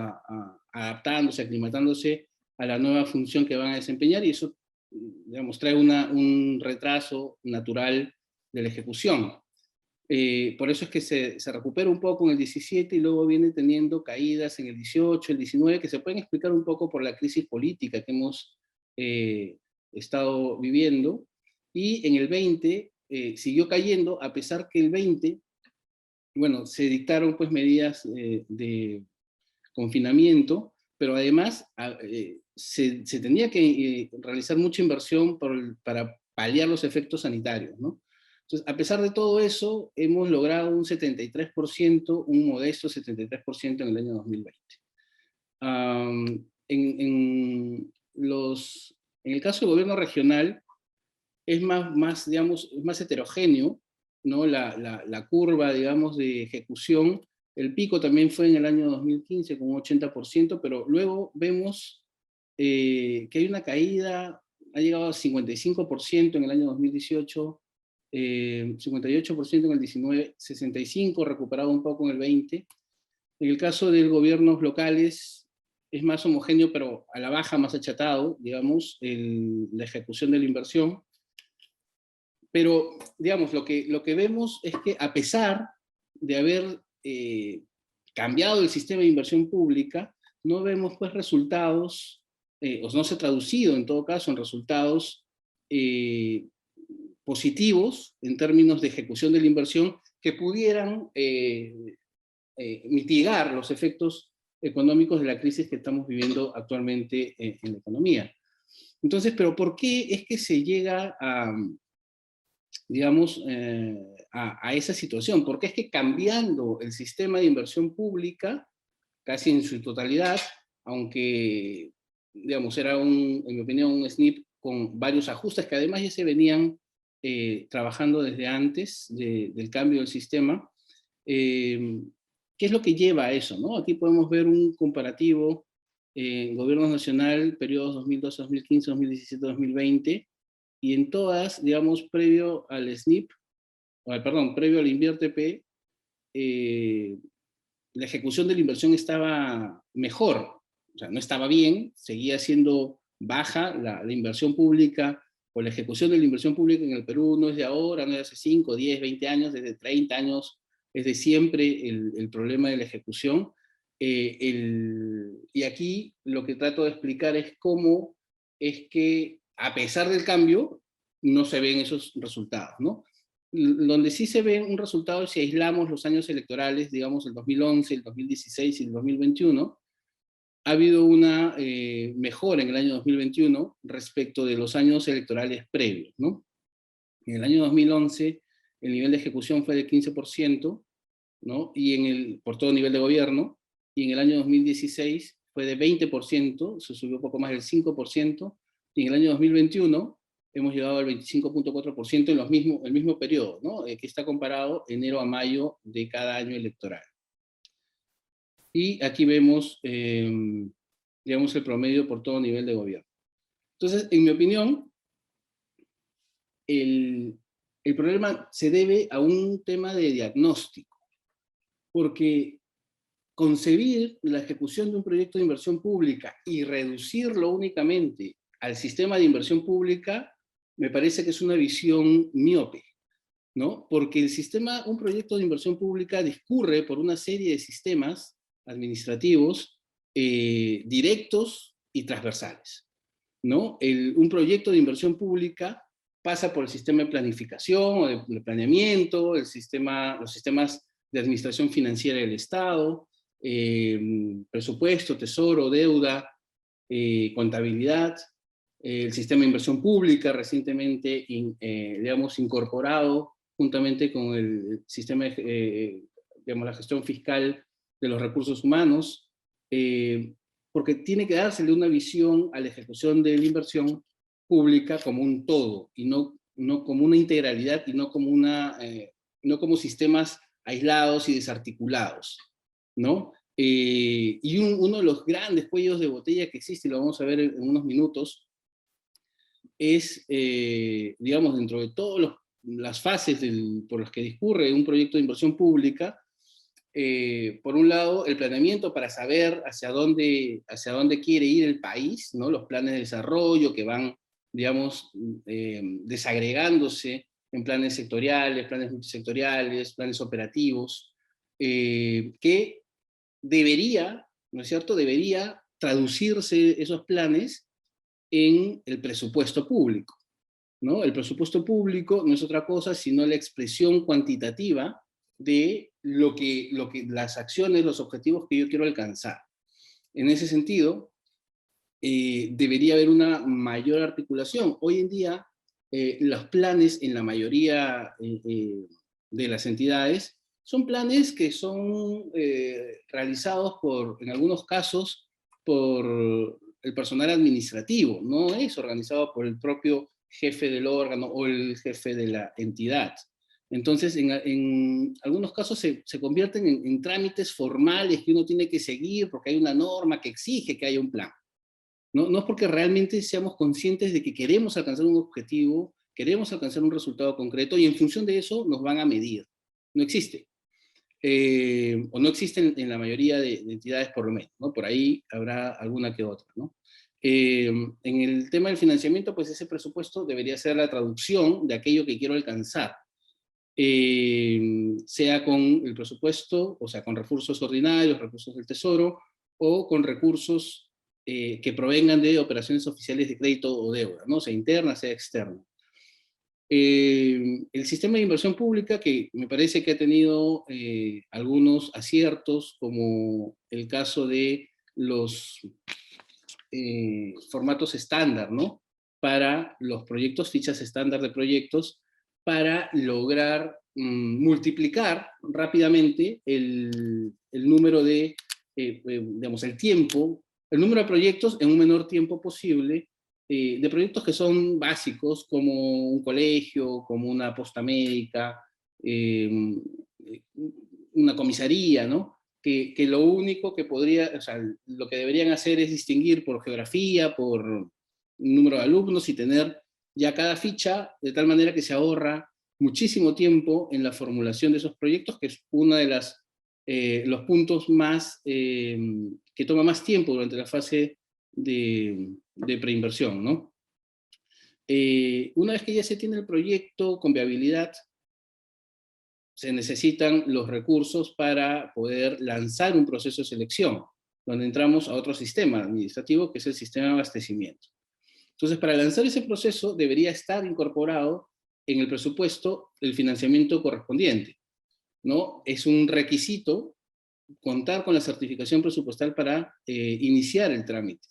adaptándose, aclimatándose a la nueva función que van a desempeñar, y eso, digamos, trae un retraso natural de la ejecución. Por eso es que se recupera un poco en el 17 y luego viene teniendo caídas en el 18, el 19, que se pueden explicar un poco por la crisis política que hemos estado viviendo, y en el 20 siguió cayendo, a pesar que el 20, bueno, se dictaron pues medidas de confinamiento, pero además se tenía que realizar mucha inversión para paliar los efectos sanitarios, ¿no? Entonces, a pesar de todo eso, hemos logrado un 73%, un modesto 73% en el año 2020. En el caso del gobierno regional, es digamos, es más heterogéneo, ¿no? La curva, digamos, de ejecución. El pico también fue en el año 2015 con un 80%, pero luego vemos que hay una caída, ha llegado a 55% en el año 2018, 58% en el 19, 65% recuperado un poco en el 20. En el caso de gobiernos locales es más homogéneo, pero a la baja, más achatado, digamos, la ejecución de la inversión. Pero, digamos, lo que vemos es que a pesar de haber cambiado el sistema de inversión pública, no vemos pues resultados, o no se ha traducido en todo caso en resultados positivos en términos de ejecución de la inversión que pudieran mitigar los efectos económicos de la crisis que estamos viviendo actualmente en la economía. Entonces, ¿pero por qué es que se llega a, digamos, a esa situación? Porque es que cambiando el sistema de inversión pública, casi en su totalidad, aunque, digamos, era en mi opinión, un SNIP con varios ajustes que además ya se venían trabajando desde antes del cambio del sistema. ¿Qué es lo que lleva a eso, ¿no? Aquí podemos ver un comparativo en gobiernos nacional, periodos 2012, 2015, 2017, 2020, y en todas, digamos, previo al SNIP, previo al INVIERTE-P, la ejecución de la inversión estaba mejor, o sea, no estaba bien, seguía siendo baja la inversión pública, o la ejecución de la inversión pública en el Perú no es de ahora, no es de hace 5, 10, 20 años, desde 30 años, es de siempre el problema de la ejecución. Y aquí lo que trato de explicar es cómo es que, a pesar del cambio, no se ven esos resultados, ¿no? Donde sí se ve un resultado es si aislamos los años electorales, digamos el 2011, el 2016 y el 2021, ha habido una mejora en el año 2021 respecto de los años electorales previos, ¿no? En el año 2011 el nivel de ejecución fue del 15%, ¿no? Por todo nivel de gobierno, y en el año 2016 fue de 20%, se subió un poco más del 5%, y en el año 2021 hemos llegado al 25.4% en el mismo periodo, ¿no? Que está comparado enero a mayo de cada año electoral. Y aquí vemos, digamos, el promedio por todo nivel de gobierno. Entonces, en mi opinión, el problema se debe a un tema de diagnóstico, porque concebir la ejecución de un proyecto de inversión pública y reducirlo únicamente al sistema de inversión pública, me parece que es una visión miope, ¿no? Porque un proyecto de inversión pública discurre por una serie de sistemas administrativos directos y transversales, ¿no? Un proyecto de inversión pública pasa por el sistema de planificación o de planeamiento, los sistemas de administración financiera del Estado, presupuesto, tesoro, deuda, contabilidad, el sistema de inversión pública recientemente, digamos, incorporado juntamente con el sistema, digamos, la gestión fiscal de los recursos humanos, porque tiene que dársele una visión a la ejecución de la inversión pública como un todo, y no como una integralidad, y no como sistemas aislados y desarticulados, ¿no? Y uno de los grandes cuellos de botella que existe, y lo vamos a ver en unos minutos, es, digamos, dentro de todas las fases por las que discurre un proyecto de inversión pública, por un lado, el planeamiento para saber hacia dónde quiere ir el país, ¿no? Los planes de desarrollo que van, digamos, desagregándose en planes sectoriales, planes multisectoriales, planes operativos, que debería, ¿no es cierto?, debería traducirse esos planes en el presupuesto público, ¿no? El presupuesto público no es otra cosa sino la expresión cuantitativa de las acciones, los objetivos que yo quiero alcanzar. En ese sentido, debería haber una mayor articulación. Hoy en día, los planes en la mayoría de las entidades son planes que son realizados en algunos casos, por el personal administrativo, no es organizado por el propio jefe del órgano o el jefe de la entidad. Entonces, en algunos casos se convierten en trámites formales que uno tiene que seguir porque hay una norma que exige que haya un plan. No es porque realmente seamos conscientes de que queremos alcanzar un objetivo, queremos alcanzar un resultado concreto y en función de eso nos van a medir. No existe. O no existen en la mayoría de entidades por lo menos, ¿no? Por ahí habrá alguna que otra, ¿no? En el tema del financiamiento, pues ese presupuesto debería ser la traducción de aquello que quiero alcanzar, sea con el presupuesto, o sea, con recursos ordinarios, recursos del Tesoro, o con recursos que provengan de operaciones oficiales de crédito o deuda, ¿no? Sea interna, sea externa. El sistema de inversión pública, que me parece que ha tenido algunos aciertos, como el caso de los formatos estándar, ¿no? Para los proyectos, fichas estándar de proyectos, para lograr multiplicar rápidamente el número de, digamos, el número de proyectos en un menor tiempo posible, de proyectos que son básicos, como un colegio, como una posta médica, una comisaría, ¿no? Que lo único que podría, o sea, lo que deberían hacer es distinguir por geografía, por número de alumnos y tener ya cada ficha, de tal manera que se ahorra muchísimo tiempo en la formulación de esos proyectos, que es uno de los puntos más, que toma más tiempo durante la fase de preinversión, ¿no? Una vez que ya se tiene el proyecto con viabilidad, se necesitan los recursos para poder lanzar un proceso de selección, donde entramos a otro sistema administrativo, que es el sistema de abastecimiento. Entonces, para lanzar ese proceso, debería estar incorporado en el presupuesto el financiamiento correspondiente, ¿no? Es un requisito contar con la certificación presupuestal para iniciar el trámite.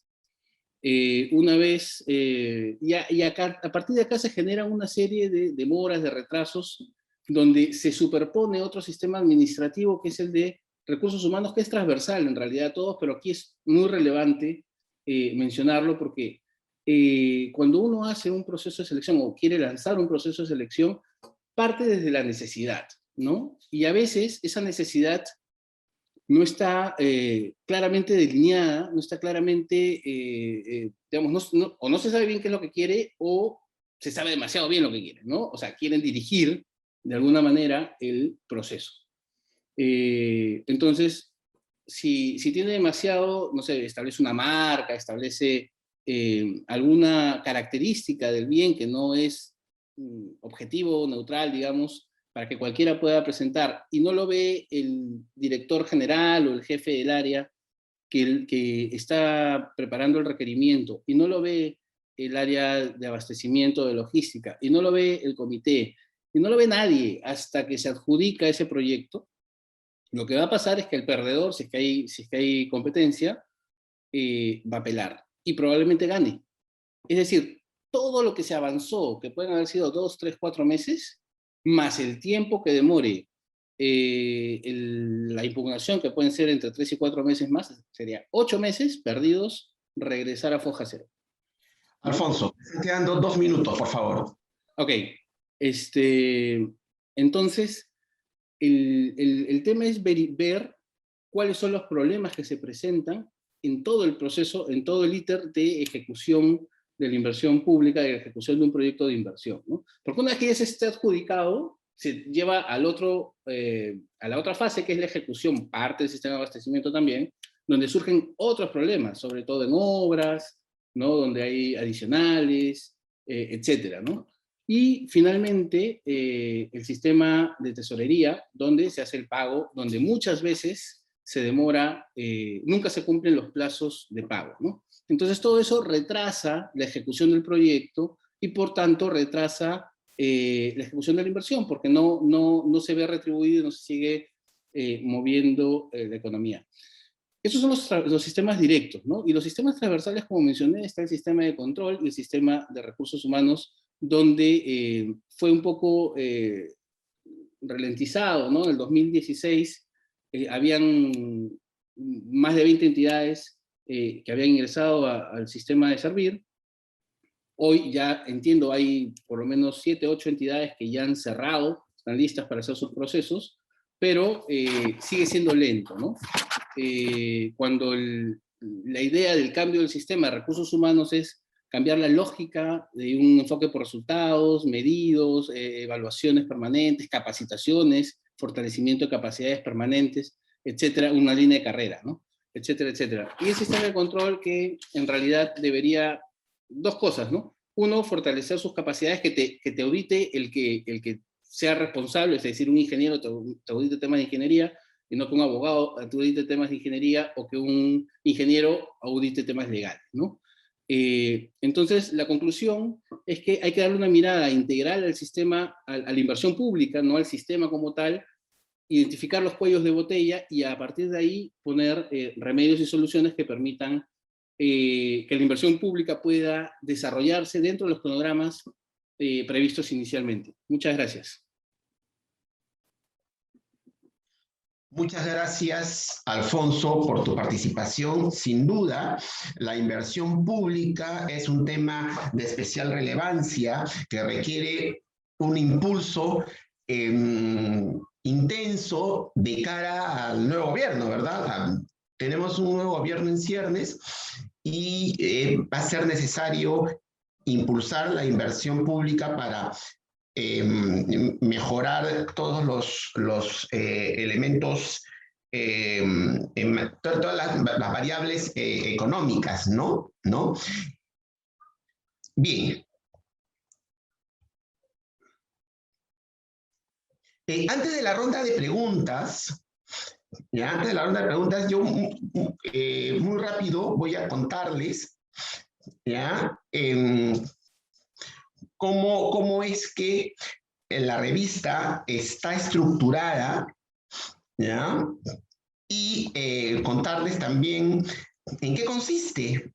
Una vez, a partir de acá se genera una serie de demoras, de retrasos, donde se superpone otro sistema administrativo que es el de recursos humanos, que es transversal en realidad a todos, pero aquí es muy relevante mencionarlo porque cuando uno hace un proceso de selección o quiere lanzar un proceso de selección, parte desde la necesidad, ¿no? Y a veces esa necesidad no está claramente delineada, no está claramente, digamos, o no se sabe bien qué es lo que quiere, o se sabe demasiado bien lo que quiere, ¿no? O sea, quieren dirigir de alguna manera el proceso. Entonces, si tiene demasiado, no sé, establece una marca, establece alguna característica del bien que no es objetivo, neutral, digamos, para que cualquiera pueda presentar, y no lo ve el director general o el jefe del área que está preparando el requerimiento, y no lo ve el área de abastecimiento de logística, y no lo ve el comité, y no lo ve nadie hasta que se adjudica ese proyecto, lo que va a pasar es que el perdedor, si es que hay competencia, va a apelar, y probablemente gane. Es decir, todo lo que se avanzó, que pueden haber sido 2, 3, 4 meses, más el tiempo que demore la impugnación, que pueden ser entre 3 y 4 meses más, sería 8 meses perdidos, regresar a foja cero. Alfonso, me quedan 2 minutos, por favor. Ok, entonces, el tema es ver cuáles son los problemas que se presentan en todo el proceso, en todo el íter de ejecución de la inversión pública, de la ejecución de un proyecto de inversión, ¿no? Porque una vez que ya se esté adjudicado, se lleva a la otra fase, que es la ejecución, parte del sistema de abastecimiento también, donde surgen otros problemas, sobre todo en obras, ¿no? Donde hay adicionales, etcétera, ¿no? Y finalmente, el sistema de tesorería, donde se hace el pago, donde muchas veces se demora, nunca se cumplen los plazos de pago, ¿no? Entonces todo eso retrasa la ejecución del proyecto y por tanto retrasa la ejecución de la inversión, porque no se ve retribuido y no se sigue moviendo la economía. Esos son los sistemas directos, ¿no? Y los sistemas transversales, como mencioné, está el sistema de control y el sistema de recursos humanos, donde fue un poco ralentizado, ¿no? En el 2016 habían más de 20 entidades que habían ingresado al sistema de Servir. Hoy ya entiendo, hay por lo menos 7, 8 entidades que ya han cerrado, están listas para hacer sus procesos, pero sigue siendo lento, ¿no? Cuando la idea del cambio del sistema de recursos humanos es cambiar la lógica de un enfoque por resultados, medidos, evaluaciones permanentes, capacitaciones, fortalecimiento de capacidades permanentes, etcétera, una línea de carrera, ¿no? Etcétera, etcétera. Y ese sistema de control que en realidad debería, dos cosas, ¿no? Uno, fortalecer sus capacidades, que te audite el que sea responsable, es decir, un ingeniero te audite temas de ingeniería, y no que un abogado te audite temas de ingeniería, o que un ingeniero audite temas legales, ¿no? Entonces, la conclusión es que hay que darle una mirada integral al sistema, a la inversión pública, no al sistema como tal, identificar los cuellos de botella y a partir de ahí poner remedios y soluciones que permitan que la inversión pública pueda desarrollarse dentro de los cronogramas previstos inicialmente. Muchas gracias. Muchas gracias, Alfonso, por tu participación. Sin duda, la inversión pública es un tema de especial relevancia que requiere un impulso intenso de cara al nuevo gobierno, ¿verdad? Tenemos un nuevo gobierno en ciernes y va a ser necesario impulsar la inversión pública para mejorar todos los elementos, todas las variables económicas, ¿no? Bien. Antes de la ronda de preguntas, yo muy rápido voy a contarles, ¿ya? Cómo es que la revista está estructurada, ¿ya? Y contarles también en qué consiste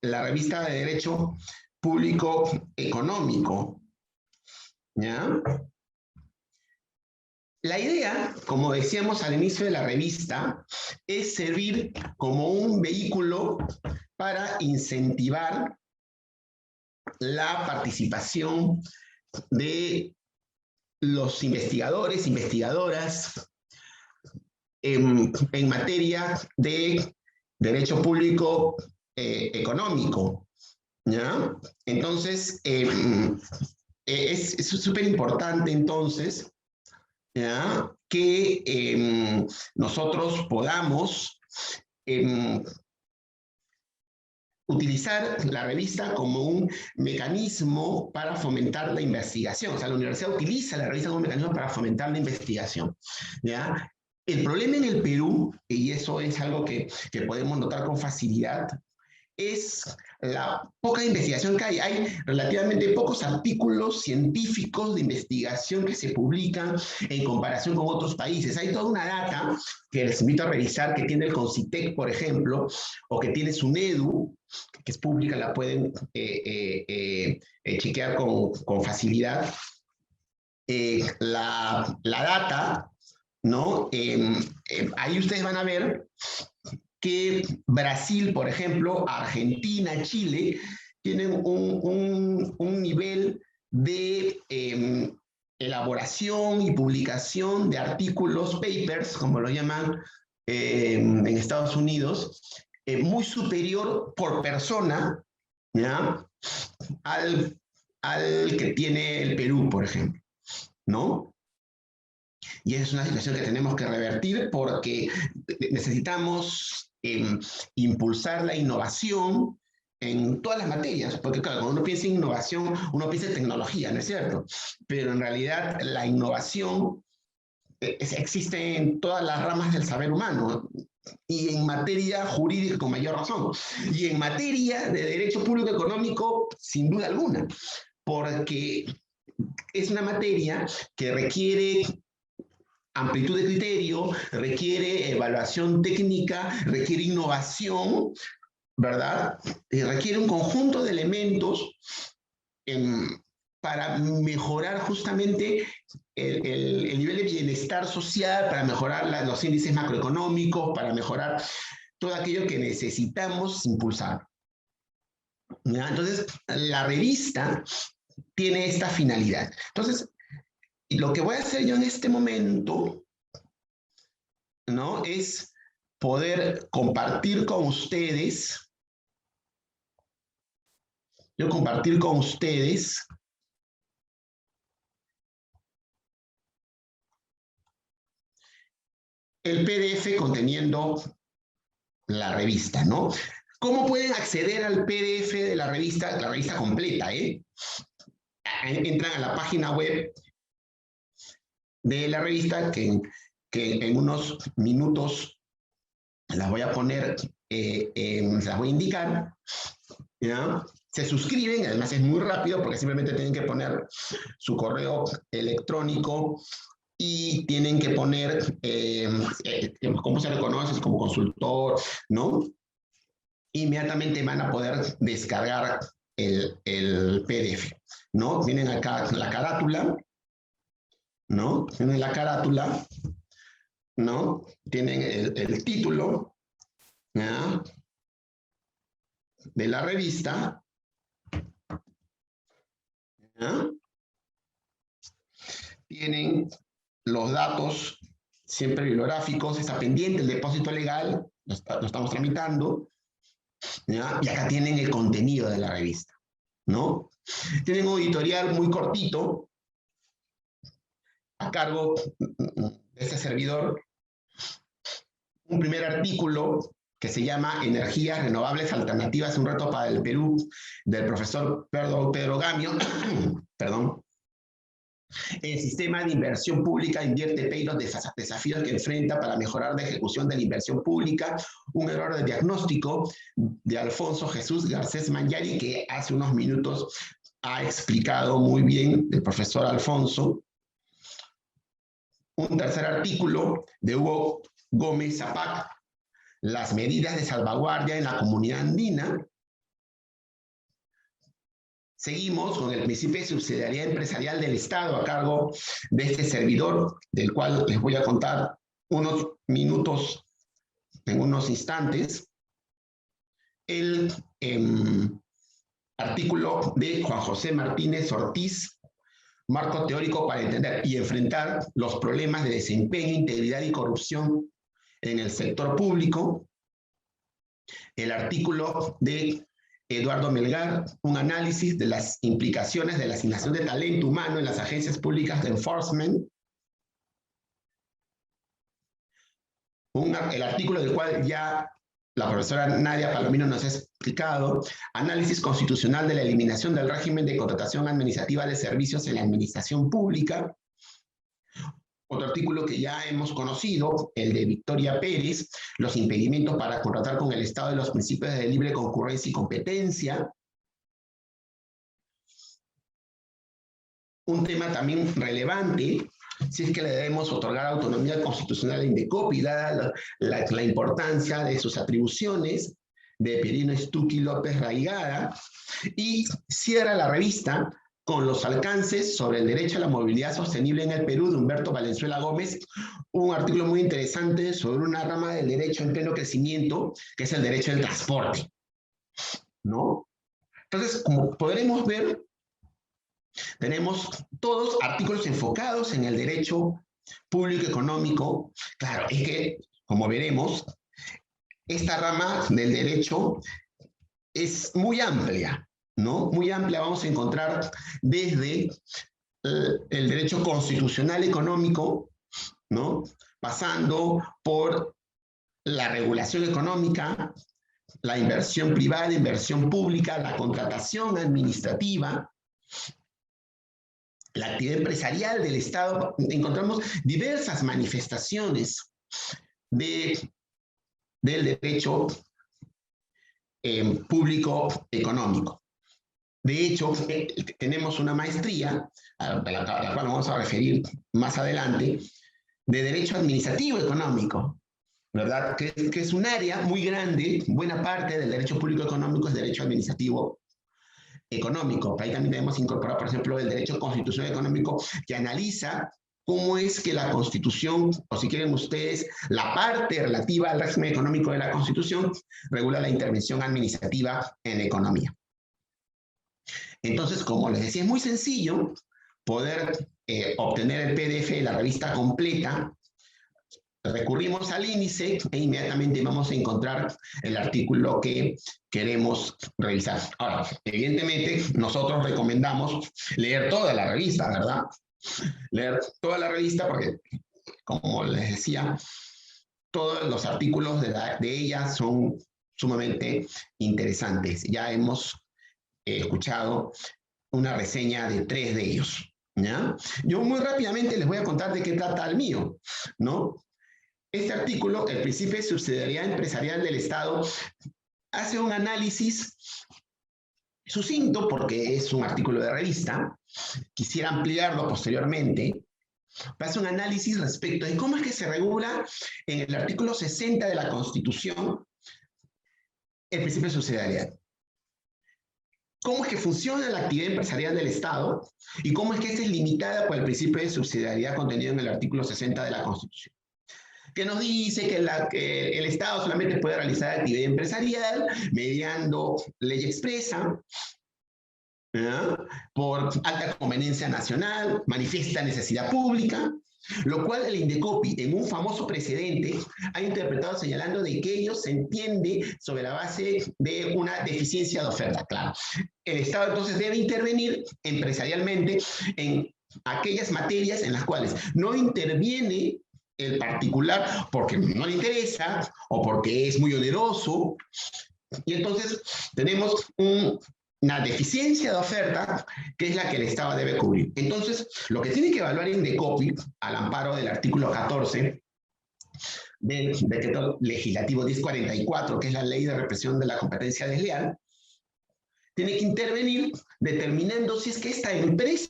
la revista de Derecho Público Económico, ¿ya? La idea, como decíamos al inicio de la revista, es servir como un vehículo para incentivar la participación de los investigadores, investigadoras en materia de derecho público económico, ¿ya? Entonces, es súper importante entonces, ¿ya? Que nosotros podamos utilizar la revista como un mecanismo para fomentar la investigación. O sea, la universidad utiliza la revista como un mecanismo para fomentar la investigación, ¿ya? El problema en el Perú, y eso es algo que podemos notar con facilidad, es la poca investigación que hay. Hay relativamente pocos artículos científicos de investigación que se publican en comparación con otros países. Hay toda una data que les invito a revisar, que tiene el CONCITEC, por ejemplo, o que tiene SUNEDU, que es pública, la pueden chequear con facilidad. La data, ¿no? Ahí ustedes van a ver que Brasil, por ejemplo, Argentina, Chile, tienen un nivel de elaboración y publicación de artículos, papers, como lo llaman en Estados Unidos, muy superior por persona, ¿ya? al que tiene el Perú, por ejemplo, ¿no? Y esa es una situación que tenemos que revertir porque necesitamos impulsar la innovación en todas las materias, porque claro, cuando uno piensa en innovación, uno piensa en tecnología, ¿no es cierto? Pero en realidad la innovación existe en todas las ramas del saber humano y en materia jurídica con mayor razón, y en materia de derecho público económico sin duda alguna, porque es una materia que requiere amplitud de criterio, requiere evaluación técnica, requiere innovación, ¿verdad? Requiere un conjunto de elementos para mejorar justamente el nivel de bienestar social, para mejorar los índices macroeconómicos, para mejorar todo aquello que necesitamos impulsar, ¿ya? Entonces, la revista tiene esta finalidad. Entonces, lo que voy a hacer yo en este momento, ¿no? Es poder compartir con ustedes yo compartir con ustedes el PDF conteniendo la revista, ¿no? ¿Cómo pueden acceder al PDF de la revista completa, Entran a la página web de la revista, que en unos minutos las voy a poner, las voy a indicar, ¿ya? Se suscriben, además es muy rápido porque simplemente tienen que poner su correo electrónico y tienen que poner cómo se reconoce como consultor, ¿no? Inmediatamente van a poder descargar el PDF, ¿no? Tienen acá la carátula, ¿no? Tienen la carátula, ¿no? Tienen el título, ¿ya? De la revista, ¿ya? Tienen los datos siempre bibliográficos, está pendiente el depósito legal, lo estamos tramitando, ¿ya? Y acá tienen el contenido de la revista, ¿no? Tienen un editorial muy cortito, a cargo de este servidor, un primer artículo que se llama Energías renovables alternativas, un reto para el Perú, del profesor Pedro Gamio, perdón. El sistema de inversión pública invierte P y los desafíos que enfrenta para mejorar la ejecución de la inversión pública, un error de diagnóstico, de Alfonso Jesús Garcés Manyari, que hace unos minutos ha explicado muy bien el profesor Alfonso. Un tercer artículo de Hugo Gómez Zapac, las medidas de salvaguardia en la comunidad andina. Seguimos con el principio de subsidiariedad empresarial del Estado a cargo de este servidor, del cual les voy a contar unos minutos, en unos instantes. El artículo de Juan José Martínez Ortiz, marco teórico para entender y enfrentar los problemas de desempeño, integridad y corrupción en el sector público. El artículo de Eduardo Melgar, un análisis de las implicaciones de la asignación de talento humano en las agencias públicas de enforcement. El artículo del cual ya la profesora Nadia Palomino nos ha explicado, análisis constitucional de la eliminación del régimen de contratación administrativa de servicios en la administración pública. Otro artículo que ya hemos conocido, el de Victoria Pérez, los impedimentos para contratar con el Estado y los principios de libre concurrencia y competencia. Un tema también relevante, si es que le debemos otorgar autonomía constitucional a Indecopi, dada la importancia de sus atribuciones, de Pierino Stucchi López Raigada, y cierra la revista con los alcances sobre el derecho a la movilidad sostenible en el Perú, de Humberto Valenzuela Gómez, un artículo muy interesante sobre una rama del derecho en pleno crecimiento, que es el derecho del transporte, ¿no? Entonces, como podremos ver, tenemos todos artículos enfocados en el derecho público económico. Claro, es que, como veremos, esta rama del derecho es muy amplia, ¿no? Muy amplia. Vamos a encontrar desde el derecho constitucional económico, ¿no? Pasando por la regulación económica, la inversión privada, inversión pública, la contratación administrativa, la actividad empresarial del Estado. Encontramos diversas manifestaciones del derecho público económico. De hecho, tenemos una maestría, a la cual vamos a referir más adelante, de derecho administrativo económico, ¿verdad? Que es un área muy grande, buena parte del derecho público económico es derecho administrativo económico. Ahí también debemos incorporar, por ejemplo, el derecho constitucional económico, que analiza cómo es que la Constitución, o si quieren ustedes, la parte relativa al régimen económico de la Constitución, regula la intervención administrativa en economía. Entonces, como les decía, es muy sencillo poder obtener el PDF de la revista completa. recurrimos al índice e inmediatamente vamos a encontrar el artículo que queremos revisar. Ahora, evidentemente, nosotros recomendamos leer toda la revista, ¿verdad? Leer toda la revista porque, como les decía, todos los artículos de ella son sumamente interesantes. Ya hemos escuchado una reseña de 3 de ellos, ¿ya? Yo muy rápidamente les voy a contar de qué trata el mío, ¿no? Este artículo, el principio de subsidiariedad empresarial del Estado, hace un análisis sucinto porque es un artículo de revista. Quisiera ampliarlo posteriormente. Hace un análisis respecto de cómo es que se regula en el artículo 60 de la Constitución el principio de subsidiariedad. Cómo es que funciona la actividad empresarial del Estado y cómo es que esta es limitada por el principio de subsidiariedad contenido en el artículo 60 de la Constitución, que nos dice que el Estado solamente puede realizar actividad empresarial mediando ley expresa, ¿ya?, por alta conveniencia nacional, manifiesta necesidad pública, lo cual el Indecopi, en un famoso precedente, ha interpretado señalando de que ello se entiende sobre la base de una deficiencia de oferta. Claro, el Estado entonces debe intervenir empresarialmente en aquellas materias en las cuales no interviene el particular porque no le interesa o porque es muy oneroso, y entonces tenemos una deficiencia de oferta que es la que el Estado debe cubrir. Entonces, lo que tiene que evaluar Indecopi, al amparo del artículo 14 del Decreto Legislativo 1044, que es la Ley de Represión de la Competencia Desleal, tiene que intervenir determinando si es que esta empresa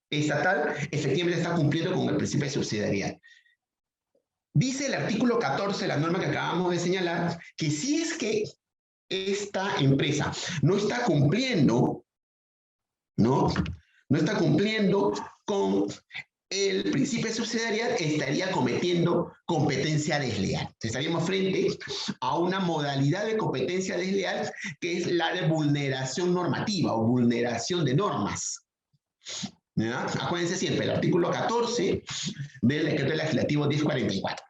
estatal efectivamente está cumpliendo con el principio de subsidiariedad. Dice el artículo 14 de la norma que acabamos de señalar que si es que esta empresa no está cumpliendo, ¿no? No está cumpliendo con el principio de subsidiariedad, estaría cometiendo competencia desleal. Estaríamos frente a una modalidad de competencia desleal que es la de vulneración normativa o vulneración de normas, ¿ya? Acuérdense siempre, el artículo 14 del Decreto Legislativo 1044.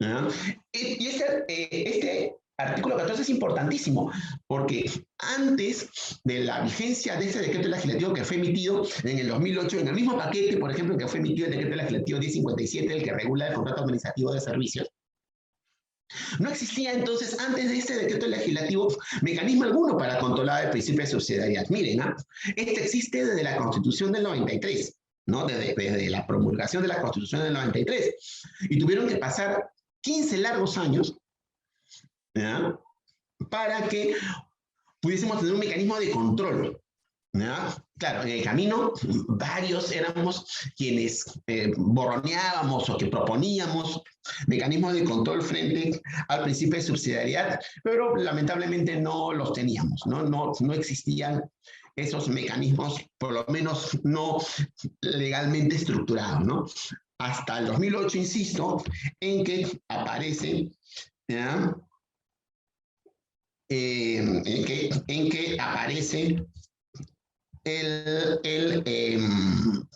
¿Ya? Y este artículo 14 es importantísimo porque antes de la vigencia de ese decreto legislativo que fue emitido en el 2008, en el mismo paquete, por ejemplo, que fue emitido el decreto legislativo 1057, el que regula el contrato administrativo de servicios, no existía entonces, antes de este decreto legislativo, mecanismo alguno para controlar el principio de subsidiariedad. Miren, este existe desde la Constitución del 93, ¿no? Desde la promulgación de la Constitución del 93. Y tuvieron que pasar 15 largos años, ¿ya?, para que pudiésemos tener un mecanismo de control, ¿ya? Claro, en el camino varios éramos quienes borroneábamos o que proponíamos mecanismos de control frente al principio de subsidiariedad, pero lamentablemente no los teníamos, no existían esos mecanismos, por lo menos no legalmente estructurados, ¿no? Hasta el 2008, insisto, en que aparece, ¿ya?, en que aparece el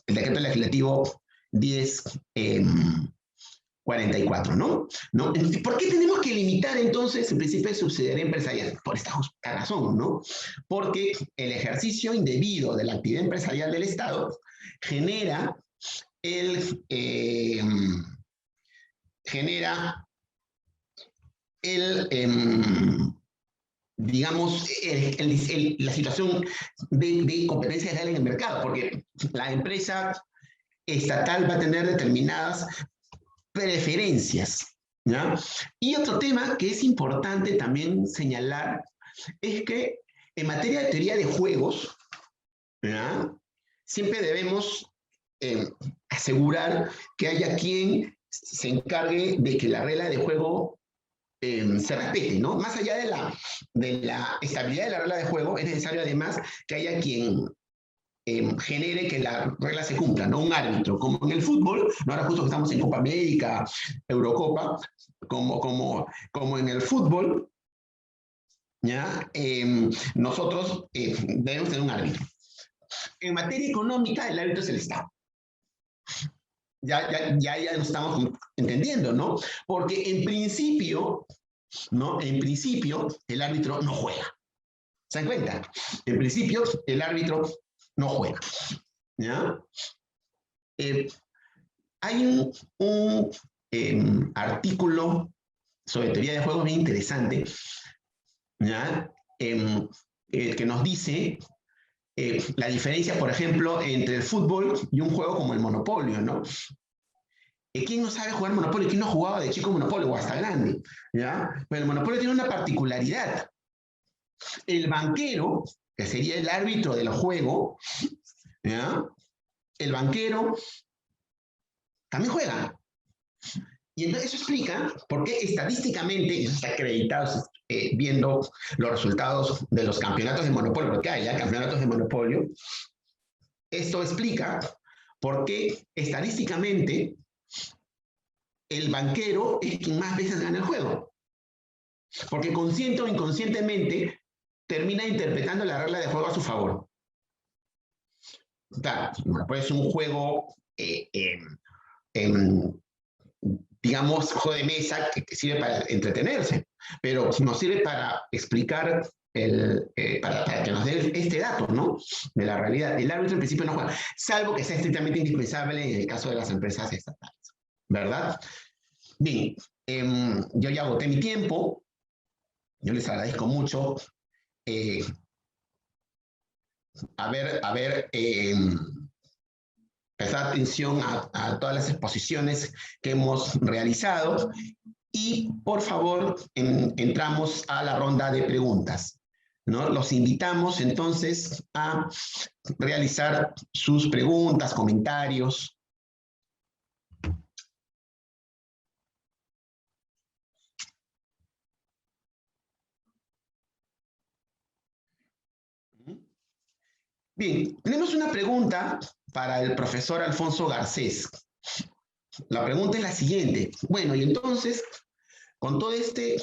decreto legislativo 1044, ¿no? ¿Por qué tenemos que limitar entonces el principio de subsidiariedad empresarial? Por esta justa razón, ¿no? Porque el ejercicio indebido de la actividad empresarial del Estado genera digamos, la situación de competencia desleal en el mercado, porque la empresa estatal va a tener determinadas preferencias, ¿ya? Y otro tema que es importante también señalar es que en materia de teoría de juegos, ¿ya?, siempre debemos asegurar que haya quien se encargue de que la regla de juego se respete, ¿no? Más allá de la estabilidad de la regla de juego, es necesario además que haya quien genere que la regla se cumpla, ¿no? Un árbitro, como en el fútbol, ¿no? Ahora justo que estamos en Copa América, Eurocopa, como en el fútbol, ¿ya? Nosotros debemos tener un árbitro. En materia económica, el árbitro es el Estado. Ya nos estamos entendiendo, ¿no? Porque en principio, ¿no? En principio, el árbitro no juega. ¿Se dan cuenta? En principio, el árbitro no juega. ¿Ya? Hay un artículo sobre teoría de juegos bien interesante, ¿ya? Que nos dice la diferencia, por ejemplo, entre el fútbol y un juego como el Monopolio, ¿no? ¿Quién no sabe jugar Monopolio? ¿Quién no ha jugado de chico Monopolio o hasta grande? ¿Ya? Pero el Monopolio tiene una particularidad. El banquero, que sería el árbitro del juego, ¿ya? El banquero también juega. Y entonces eso explica por qué estadísticamente, y eso está acreditado viendo los resultados de los campeonatos de Monopolio, porque hay ya campeonatos de Monopolio, esto explica por qué estadísticamente el banquero es quien más veces gana el juego. Porque consciente o inconscientemente termina interpretando la regla de juego a su favor. Claro, puede ser un juego, digamos, juego de mesa que sirve para entretenerse, pero nos sirve para explicar, para que nos dé este dato, ¿no? De la realidad. El árbitro en principio no juega, salvo que sea estrictamente indispensable en el caso de las empresas estatales, ¿verdad? Bien, yo ya agoté mi tiempo. Yo les agradezco mucho prestar atención a todas las exposiciones que hemos realizado y, por favor, entramos a la ronda de preguntas, ¿no? Los invitamos entonces a realizar sus preguntas, comentarios. Bien, tenemos una pregunta para el profesor Alfonso Garcés. La pregunta es la siguiente. Bueno, y entonces, con todo este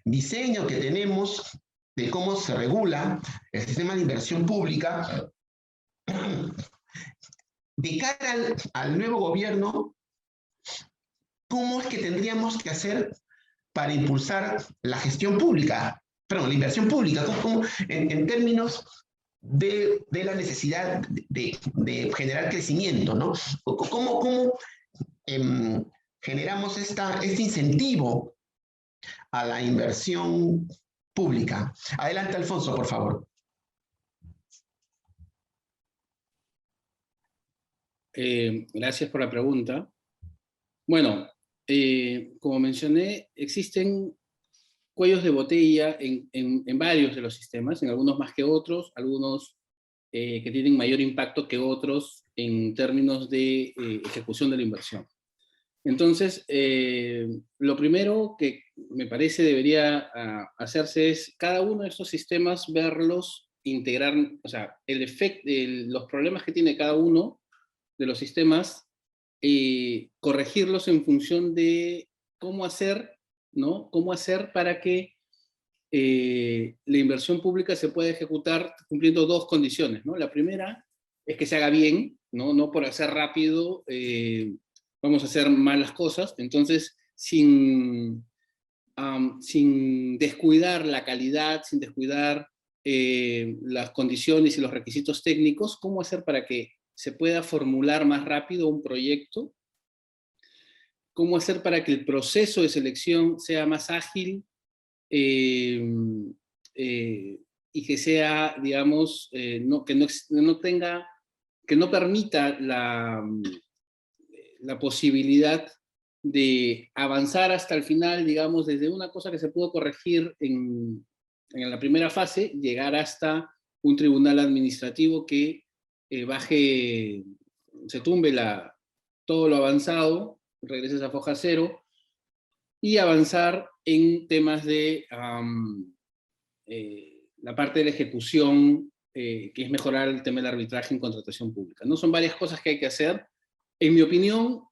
diseño que tenemos de cómo se regula el sistema de inversión pública, de cara al nuevo gobierno, ¿cómo es que tendríamos que hacer para impulsar la gestión pública? Perdón, la inversión pública, en términos de la necesidad de generar crecimiento, ¿no? ¿Cómo generamos este incentivo a la inversión pública? Adelante, Alfonso, por favor. Gracias por la pregunta. Bueno, como mencioné, existen cuellos de botella en varios de los sistemas, en algunos más que otros, algunos que tienen mayor impacto que otros en términos de ejecución de la inversión. Entonces, lo primero que me parece debería hacerse es cada uno de estos sistemas verlos, integrar, o sea, los problemas que tiene cada uno de los sistemas, corregirlos en función de cómo hacer, ¿no? Cómo hacer para que la inversión pública se pueda ejecutar cumpliendo dos condiciones, ¿no? La primera es que se haga bien, ¿no? No por hacer rápido vamos a hacer mal las cosas, entonces sin descuidar la calidad, sin descuidar las condiciones y los requisitos técnicos, ¿cómo hacer para que se pueda formular más rápido un proyecto? ¿Cómo hacer para que el proceso de selección sea más ágil y que sea, digamos, que no permita la posibilidad de avanzar hasta el final, digamos, desde una cosa que se pudo corregir en la primera fase, llegar hasta un tribunal administrativo que se tumbe todo lo avanzado, regrese a foja cero, y avanzar en temas de la parte de la ejecución, que es mejorar el tema del arbitraje en contratación pública. ¿No? Son varias cosas que hay que hacer. En mi opinión,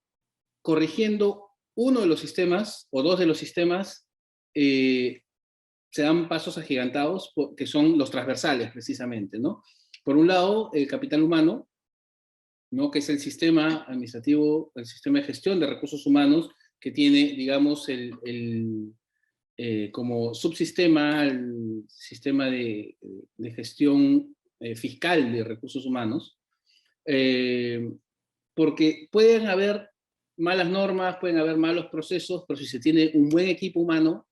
corrigiendo uno de los sistemas, o dos de los sistemas, se dan pasos agigantados, que son los transversales, precisamente, ¿no? Por un lado, el capital humano, ¿no? Que es el sistema administrativo, el sistema de gestión de recursos humanos, que tiene, digamos, como subsistema el sistema de gestión fiscal de recursos humanos, porque pueden haber malas normas, pueden haber malos procesos, pero si se tiene un buen equipo humano,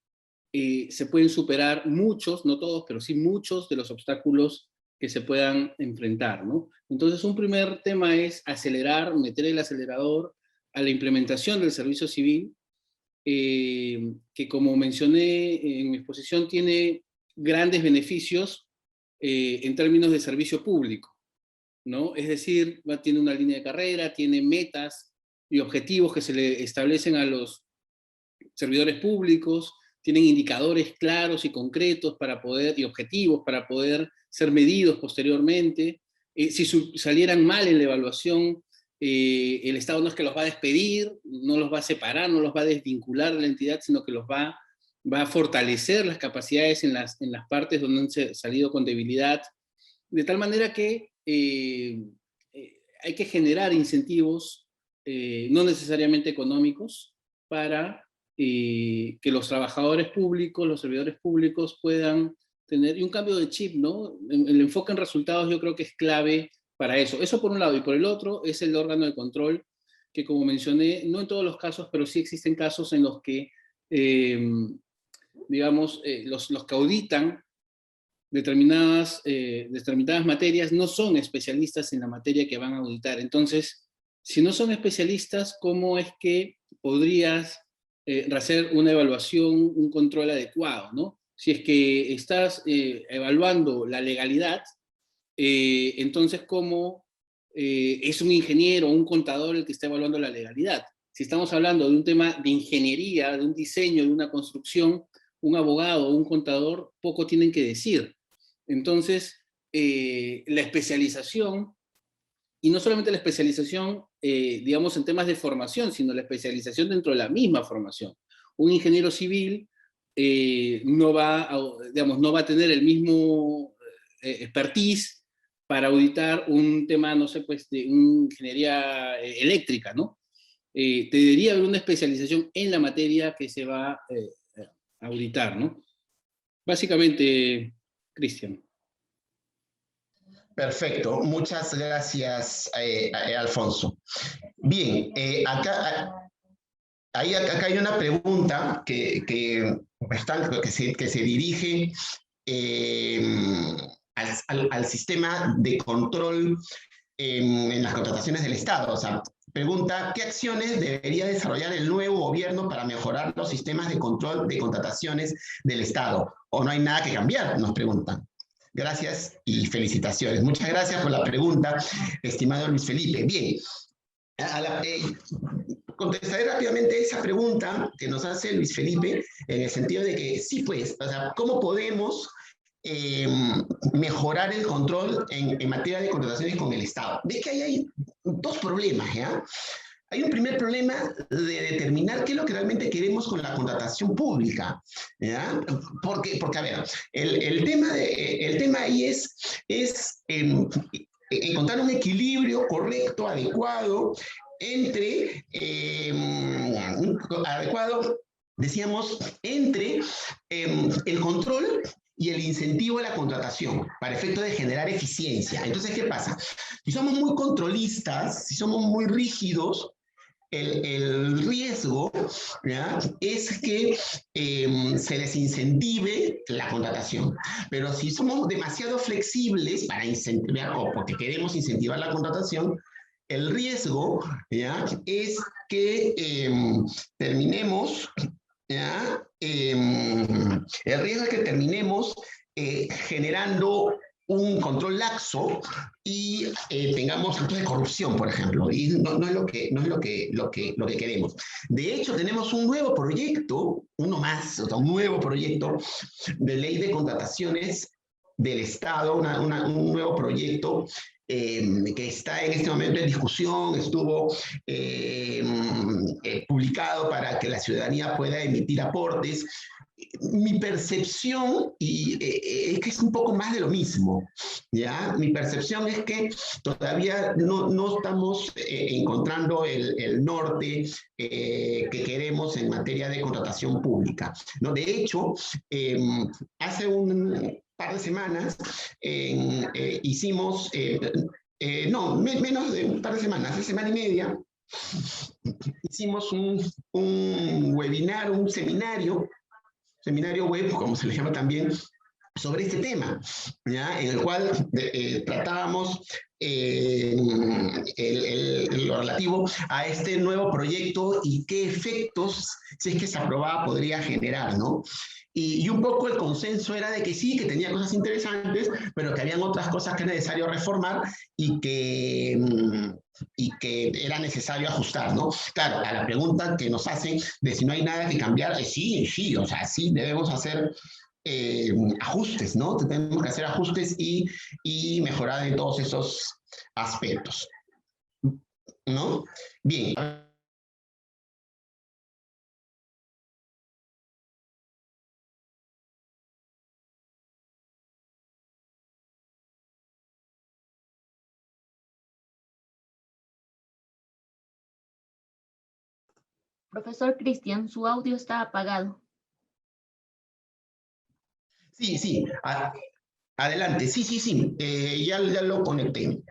se pueden superar muchos, no todos, pero sí muchos de los obstáculos que se puedan enfrentar, ¿no? Entonces, un primer tema es acelerar, meter el acelerador a la implementación del servicio civil, que como mencioné en mi exposición, tiene grandes beneficios en términos de servicio público, ¿no? Es decir, tiene una línea de carrera, tiene metas y objetivos que se le establecen a los servidores públicos, tienen indicadores claros y concretos para poder, y objetivos para poder ser medidos posteriormente. Si salieran mal en la evaluación, el Estado no es que los va a despedir, no los va a separar, no los va a desvincular de la entidad, sino que los va a fortalecer las capacidades en las partes donde han salido con debilidad, de tal manera que hay que generar incentivos, no necesariamente económicos, para que los trabajadores públicos, los servidores públicos puedan tener, y un cambio de chip, ¿no? El enfoque en resultados yo creo que es clave para eso. Eso por un lado, y por el otro es el órgano de control, que como mencioné, no en todos los casos, pero sí existen casos en los que, digamos, los que auditan determinadas materias no son especialistas en la materia que van a auditar. Entonces, si no son especialistas, ¿cómo es que podrías hacer una evaluación, un control adecuado, ¿no? Si es que estás evaluando la legalidad, entonces ¿cómo es un ingeniero o un contador el que está evaluando la legalidad? Si estamos hablando de un tema de ingeniería, de un diseño, de una construcción, un abogado o un contador poco tienen que decir. Entonces, la especialización, y no solamente la especialización, digamos, en temas de formación, sino la especialización dentro de la misma formación. Un ingeniero civil no va a tener el mismo expertise para auditar un tema, no sé, pues, de una ingeniería eléctrica, ¿no? Debería haber una especialización en la materia que se va a auditar, ¿no? Básicamente, Cristian. Perfecto, muchas gracias, Alfonso. Bien, acá hay una pregunta que se dirige al sistema de control en las contrataciones del Estado. O sea, pregunta, ¿qué acciones debería desarrollar el nuevo gobierno para mejorar los sistemas de control de contrataciones del Estado? ¿O no hay nada que cambiar? Nos preguntan. Gracias y felicitaciones. Muchas gracias por la pregunta, estimado Luis Felipe. Bien, contestaré rápidamente esa pregunta que nos hace Luis Felipe, en el sentido de que sí, pues, o sea, ¿cómo podemos mejorar el control en materia de contrataciones con el Estado? Ve que ahí hay dos problemas, ¿ya? Hay un primer problema de determinar qué es lo que realmente queremos con la contratación pública, ¿ya? Porque a ver, el tema ahí es encontrar un equilibrio correcto, adecuado, entre, decíamos, entre el control y el incentivo a la contratación, para efecto de generar eficiencia. Entonces, ¿qué pasa? Si somos muy controlistas, si somos muy rígidos, el riesgo, ¿ya?, es que se desincentive la contratación. Pero si somos demasiado flexibles para incentivar, o porque queremos incentivar la contratación, el riesgo, ¿ya?, es que terminemos, ¿ya?, el riesgo es que terminemos generando un control laxo y tengamos actos de corrupción, por ejemplo, y no es lo que queremos. De hecho, tenemos un nuevo proyecto, uno más, o sea, un nuevo proyecto de ley de contrataciones del Estado, un nuevo proyecto que está en este momento en discusión, estuvo publicado para que la ciudadanía pueda emitir aportes. mi percepción es que es un poco más de lo mismo, ¿ya? Mi percepción es que todavía no estamos encontrando el norte que queremos en materia de contratación pública, ¿no? De hecho, hace un par de semanas hicimos, menos de un par de semanas, hace semana y media, hicimos un webinar, un seminario web, como se le llama también, sobre este tema, ¿ya? En el cual tratábamos lo relativo a este nuevo proyecto y qué efectos, si es que se aprobaba, podría generar, ¿no? Y un poco el consenso era de que sí, que tenía cosas interesantes, pero que habían otras cosas que era necesario reformar y que era necesario ajustar, ¿no? Claro, a la pregunta que nos hacen de si no hay nada que cambiar, sí, o sea, sí debemos hacer ajustes, ¿no? Tenemos que hacer ajustes y mejorar en todos esos aspectos, ¿no? Bien. Profesor Cristian, su audio está apagado. Sí, adelante, sí, ya lo conecté.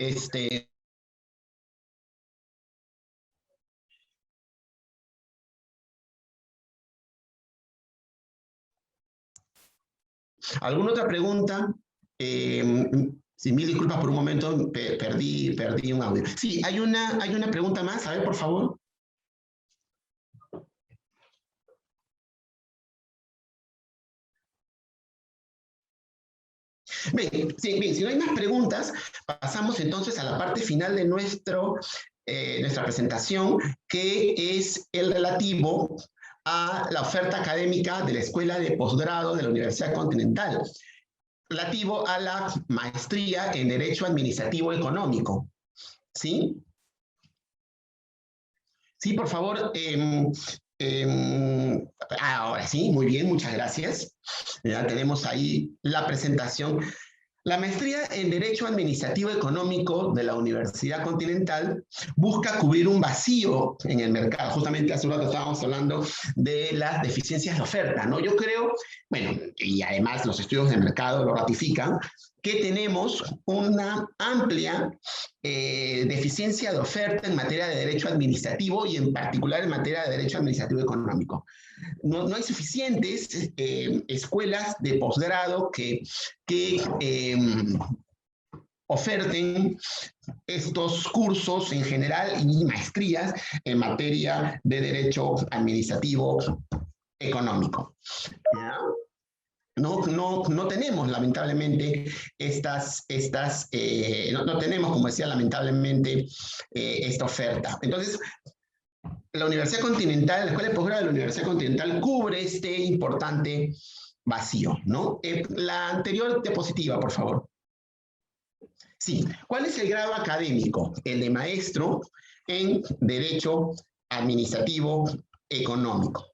¿Alguna otra pregunta? Sí, mil disculpas por un momento, perdí un audio. Sí, hay una pregunta más, a ver, por favor. Bien, si no hay más preguntas, pasamos entonces a la parte final de nuestra presentación, que es el relativo a la oferta académica de la Escuela de Posgrado de la Universidad Continental, relativo a la maestría en Derecho Administrativo Económico. ¿Sí? Sí, por favor. Ahora sí, muy bien, muchas gracias. Ya tenemos ahí la presentación. La maestría en Derecho Administrativo Económico de la Universidad Continental busca cubrir un vacío en el mercado. Justamente hace un rato estábamos hablando de las deficiencias de oferta, ¿no? Yo creo, bueno, y además los estudios de mercado lo ratifican, que tenemos una amplia deficiencia de oferta en materia de derecho administrativo y en particular en materia de derecho administrativo económico. No hay suficientes escuelas de posgrado que oferten estos cursos en general y maestrías en materia de derecho administrativo económico. ¿Ya? No tenemos, lamentablemente, no tenemos, como decía, lamentablemente, esta oferta. Entonces, la Universidad Continental, la Escuela de Posgrado de la Universidad Continental cubre este importante vacío, ¿no? La anterior diapositiva, por favor. Sí, ¿cuál es el grado académico? El de maestro en Derecho Administrativo Económico,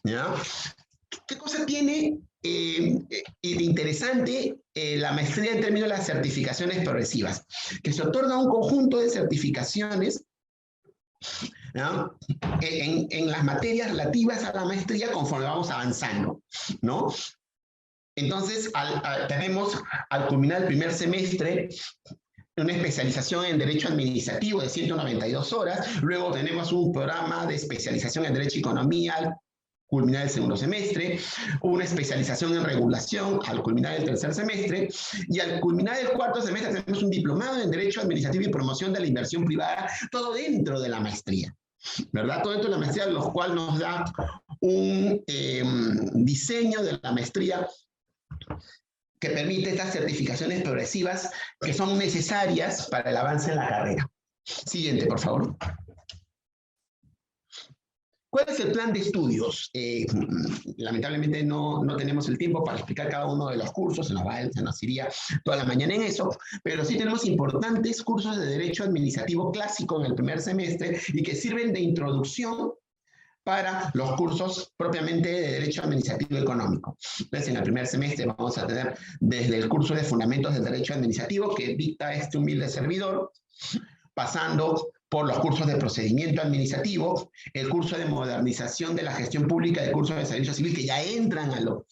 ¿ya? ¿Qué cosa tiene de interesante la maestría en términos de las certificaciones progresivas? Que se otorga un conjunto de certificaciones, ¿no? En las materias relativas a la maestría conforme vamos avanzando, ¿no? Entonces, tenemos al culminar el primer semestre una especialización en Derecho Administrativo de 192 horas, luego tenemos un programa de especialización en Derecho y Economía al culminar el segundo semestre, una especialización en regulación al culminar el tercer semestre, y al culminar el cuarto semestre tenemos un diplomado en Derecho Administrativo y Promoción de la Inversión Privada, todo dentro de la maestría, ¿verdad? Todo dentro de la maestría, lo cual nos da un diseño de la maestría que permite estas certificaciones progresivas que son necesarias para el avance en la carrera. Siguiente, por favor. ¿Cuál es el plan de estudios? Lamentablemente no tenemos el tiempo para explicar cada uno de los cursos, se nos iría toda la mañana en eso, pero sí tenemos importantes cursos de Derecho Administrativo Clásico en el primer semestre y que sirven de introducción para los cursos propiamente de Derecho Administrativo Económico. Entonces, en el primer semestre vamos a tener desde el curso de Fundamentos del Derecho Administrativo, que dicta este humilde servidor, pasando por los cursos de Procedimiento Administrativo, el curso de Modernización de la Gestión Pública, el curso de Servicio Civil, que ya entran a lo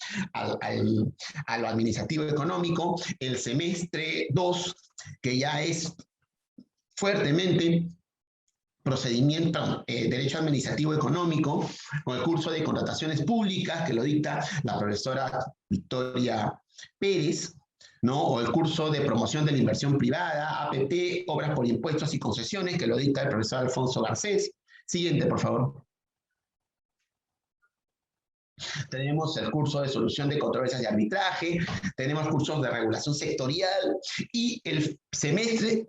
administrativo económico, el semestre 2, que ya es fuertemente Derecho Administrativo Económico, con el curso de Contrataciones Públicas, que lo dicta la profesora Victoria Pérez, ¿no? O el curso de Promoción de la Inversión Privada, APP, Obras por Impuestos y Concesiones, que lo dicta el profesor Alfonso Garcés. Siguiente, por favor. Tenemos el curso de Solución de Controversias y Arbitraje, tenemos cursos de Regulación Sectorial, y el semestre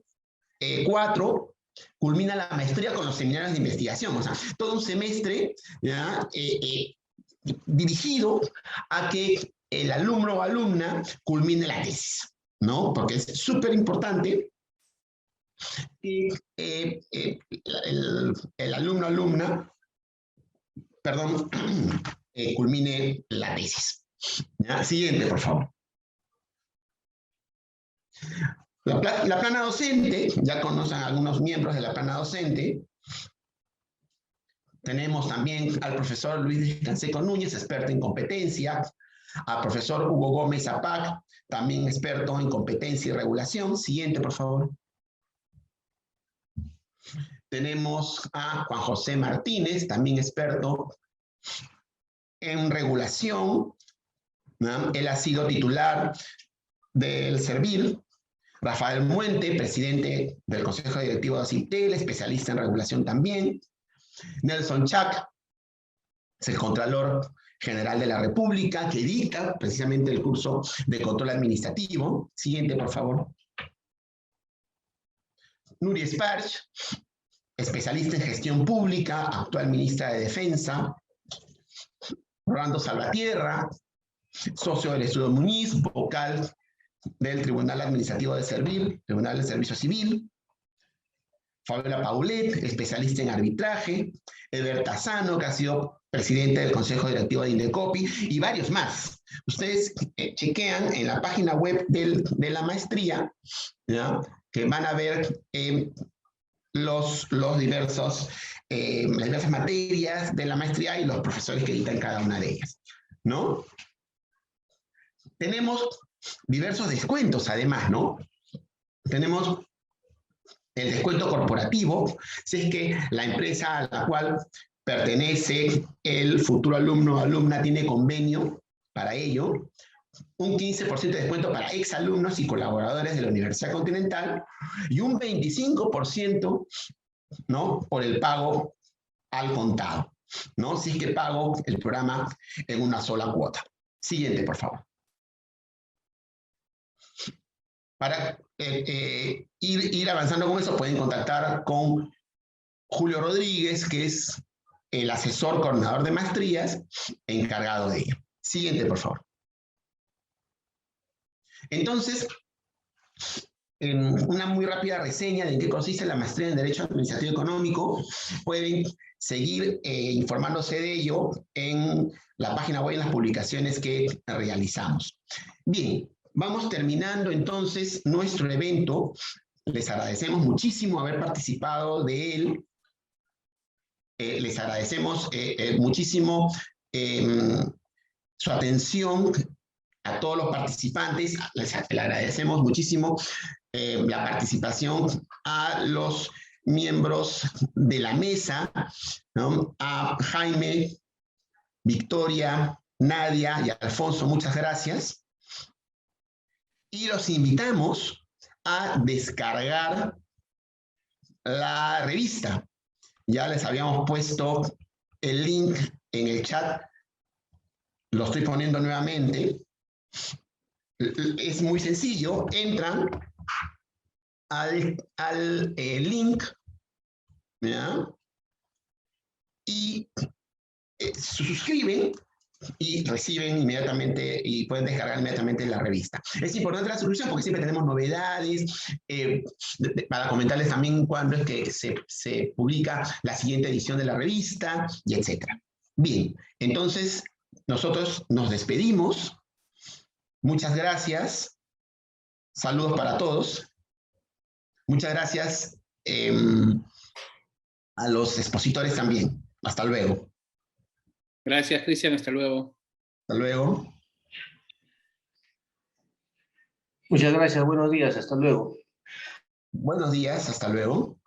4 culmina la maestría con los seminarios de investigación. O sea, todo un semestre, ¿ya? Dirigido a que el alumno o alumna culmine la tesis, ¿no? Porque es súper importante que el alumno o alumna, perdón, culmine la tesis. ¿Ya? Siguiente, por favor. La plana docente, ya conocen a algunos miembros de la plana docente. Tenemos también al profesor Luis Canseco Núñez, experto en competencia, al profesor Hugo Gómez Zapac, también experto en competencia y regulación. Siguiente, por favor. Tenemos a Juan José Martínez, también experto en regulación, ¿no? Él ha sido titular del Servil. Rafael Muente, presidente del Consejo Directivo de ACIPTEL, especialista en regulación también. Nelson Chac, es el Contralor General de la República, que dicta precisamente el curso de control administrativo. Siguiente, por favor. Nuria Sparch, especialista en gestión pública, actual ministra de Defensa. Rolando Salvatierra, socio del Estudio Muniz, vocal del Tribunal Administrativo de Servil, Tribunal de Servicio Civil. Fabiola Paulet, especialista en arbitraje. Eber Tazano, que ha sido presidente del Consejo Directivo de Indecopi, y varios más. Ustedes chequean en la página web de la maestría, ¿ya? Que van a ver las diversas materias de la maestría y los profesores que dictan cada una de ellas, ¿no? Tenemos diversos descuentos, además, ¿no? Tenemos el descuento corporativo, si es que la empresa a la cual pertenece el futuro alumno o alumna tiene convenio para ello, un 15% de descuento para exalumnos y colaboradores de la Universidad Continental y un 25%, ¿no? Por el pago al contado, ¿no? Si es que pago el programa en una sola cuota. Siguiente, por favor. Para ir avanzando con eso, pueden contactar con Julio Rodríguez, que es el asesor coordinador de maestrías encargado de ello. Siguiente, por favor. Entonces, una muy rápida reseña de en qué consiste la maestría en Derecho Administrativo Económico. Pueden seguir informándose de ello en la página web, en las publicaciones que realizamos. Bien, vamos terminando entonces nuestro evento. Les agradecemos muchísimo haber participado de él. Les agradecemos muchísimo su atención a todos los participantes. Les agradecemos muchísimo la participación a los miembros de la mesa, ¿no? A Jaime, Victoria, Nadia y Alfonso, muchas gracias. Y los invitamos a descargar la revista. Ya les habíamos puesto el link en el chat. Lo estoy poniendo nuevamente. Es muy sencillo. Entran al link, ¿ya? Y se suscriben y reciben inmediatamente y pueden descargar inmediatamente la revista. Es importante la suscripción porque siempre tenemos novedades, para comentarles también cuándo es que se publica la siguiente edición de la revista, y etcétera. Bien, entonces nosotros nos despedimos. Muchas gracias. Saludos para todos. Muchas gracias a los expositores también. Hasta luego. Gracias, Cristian. Hasta luego. Hasta luego. Muchas gracias. Buenos días. Hasta luego. Buenos días. Hasta luego.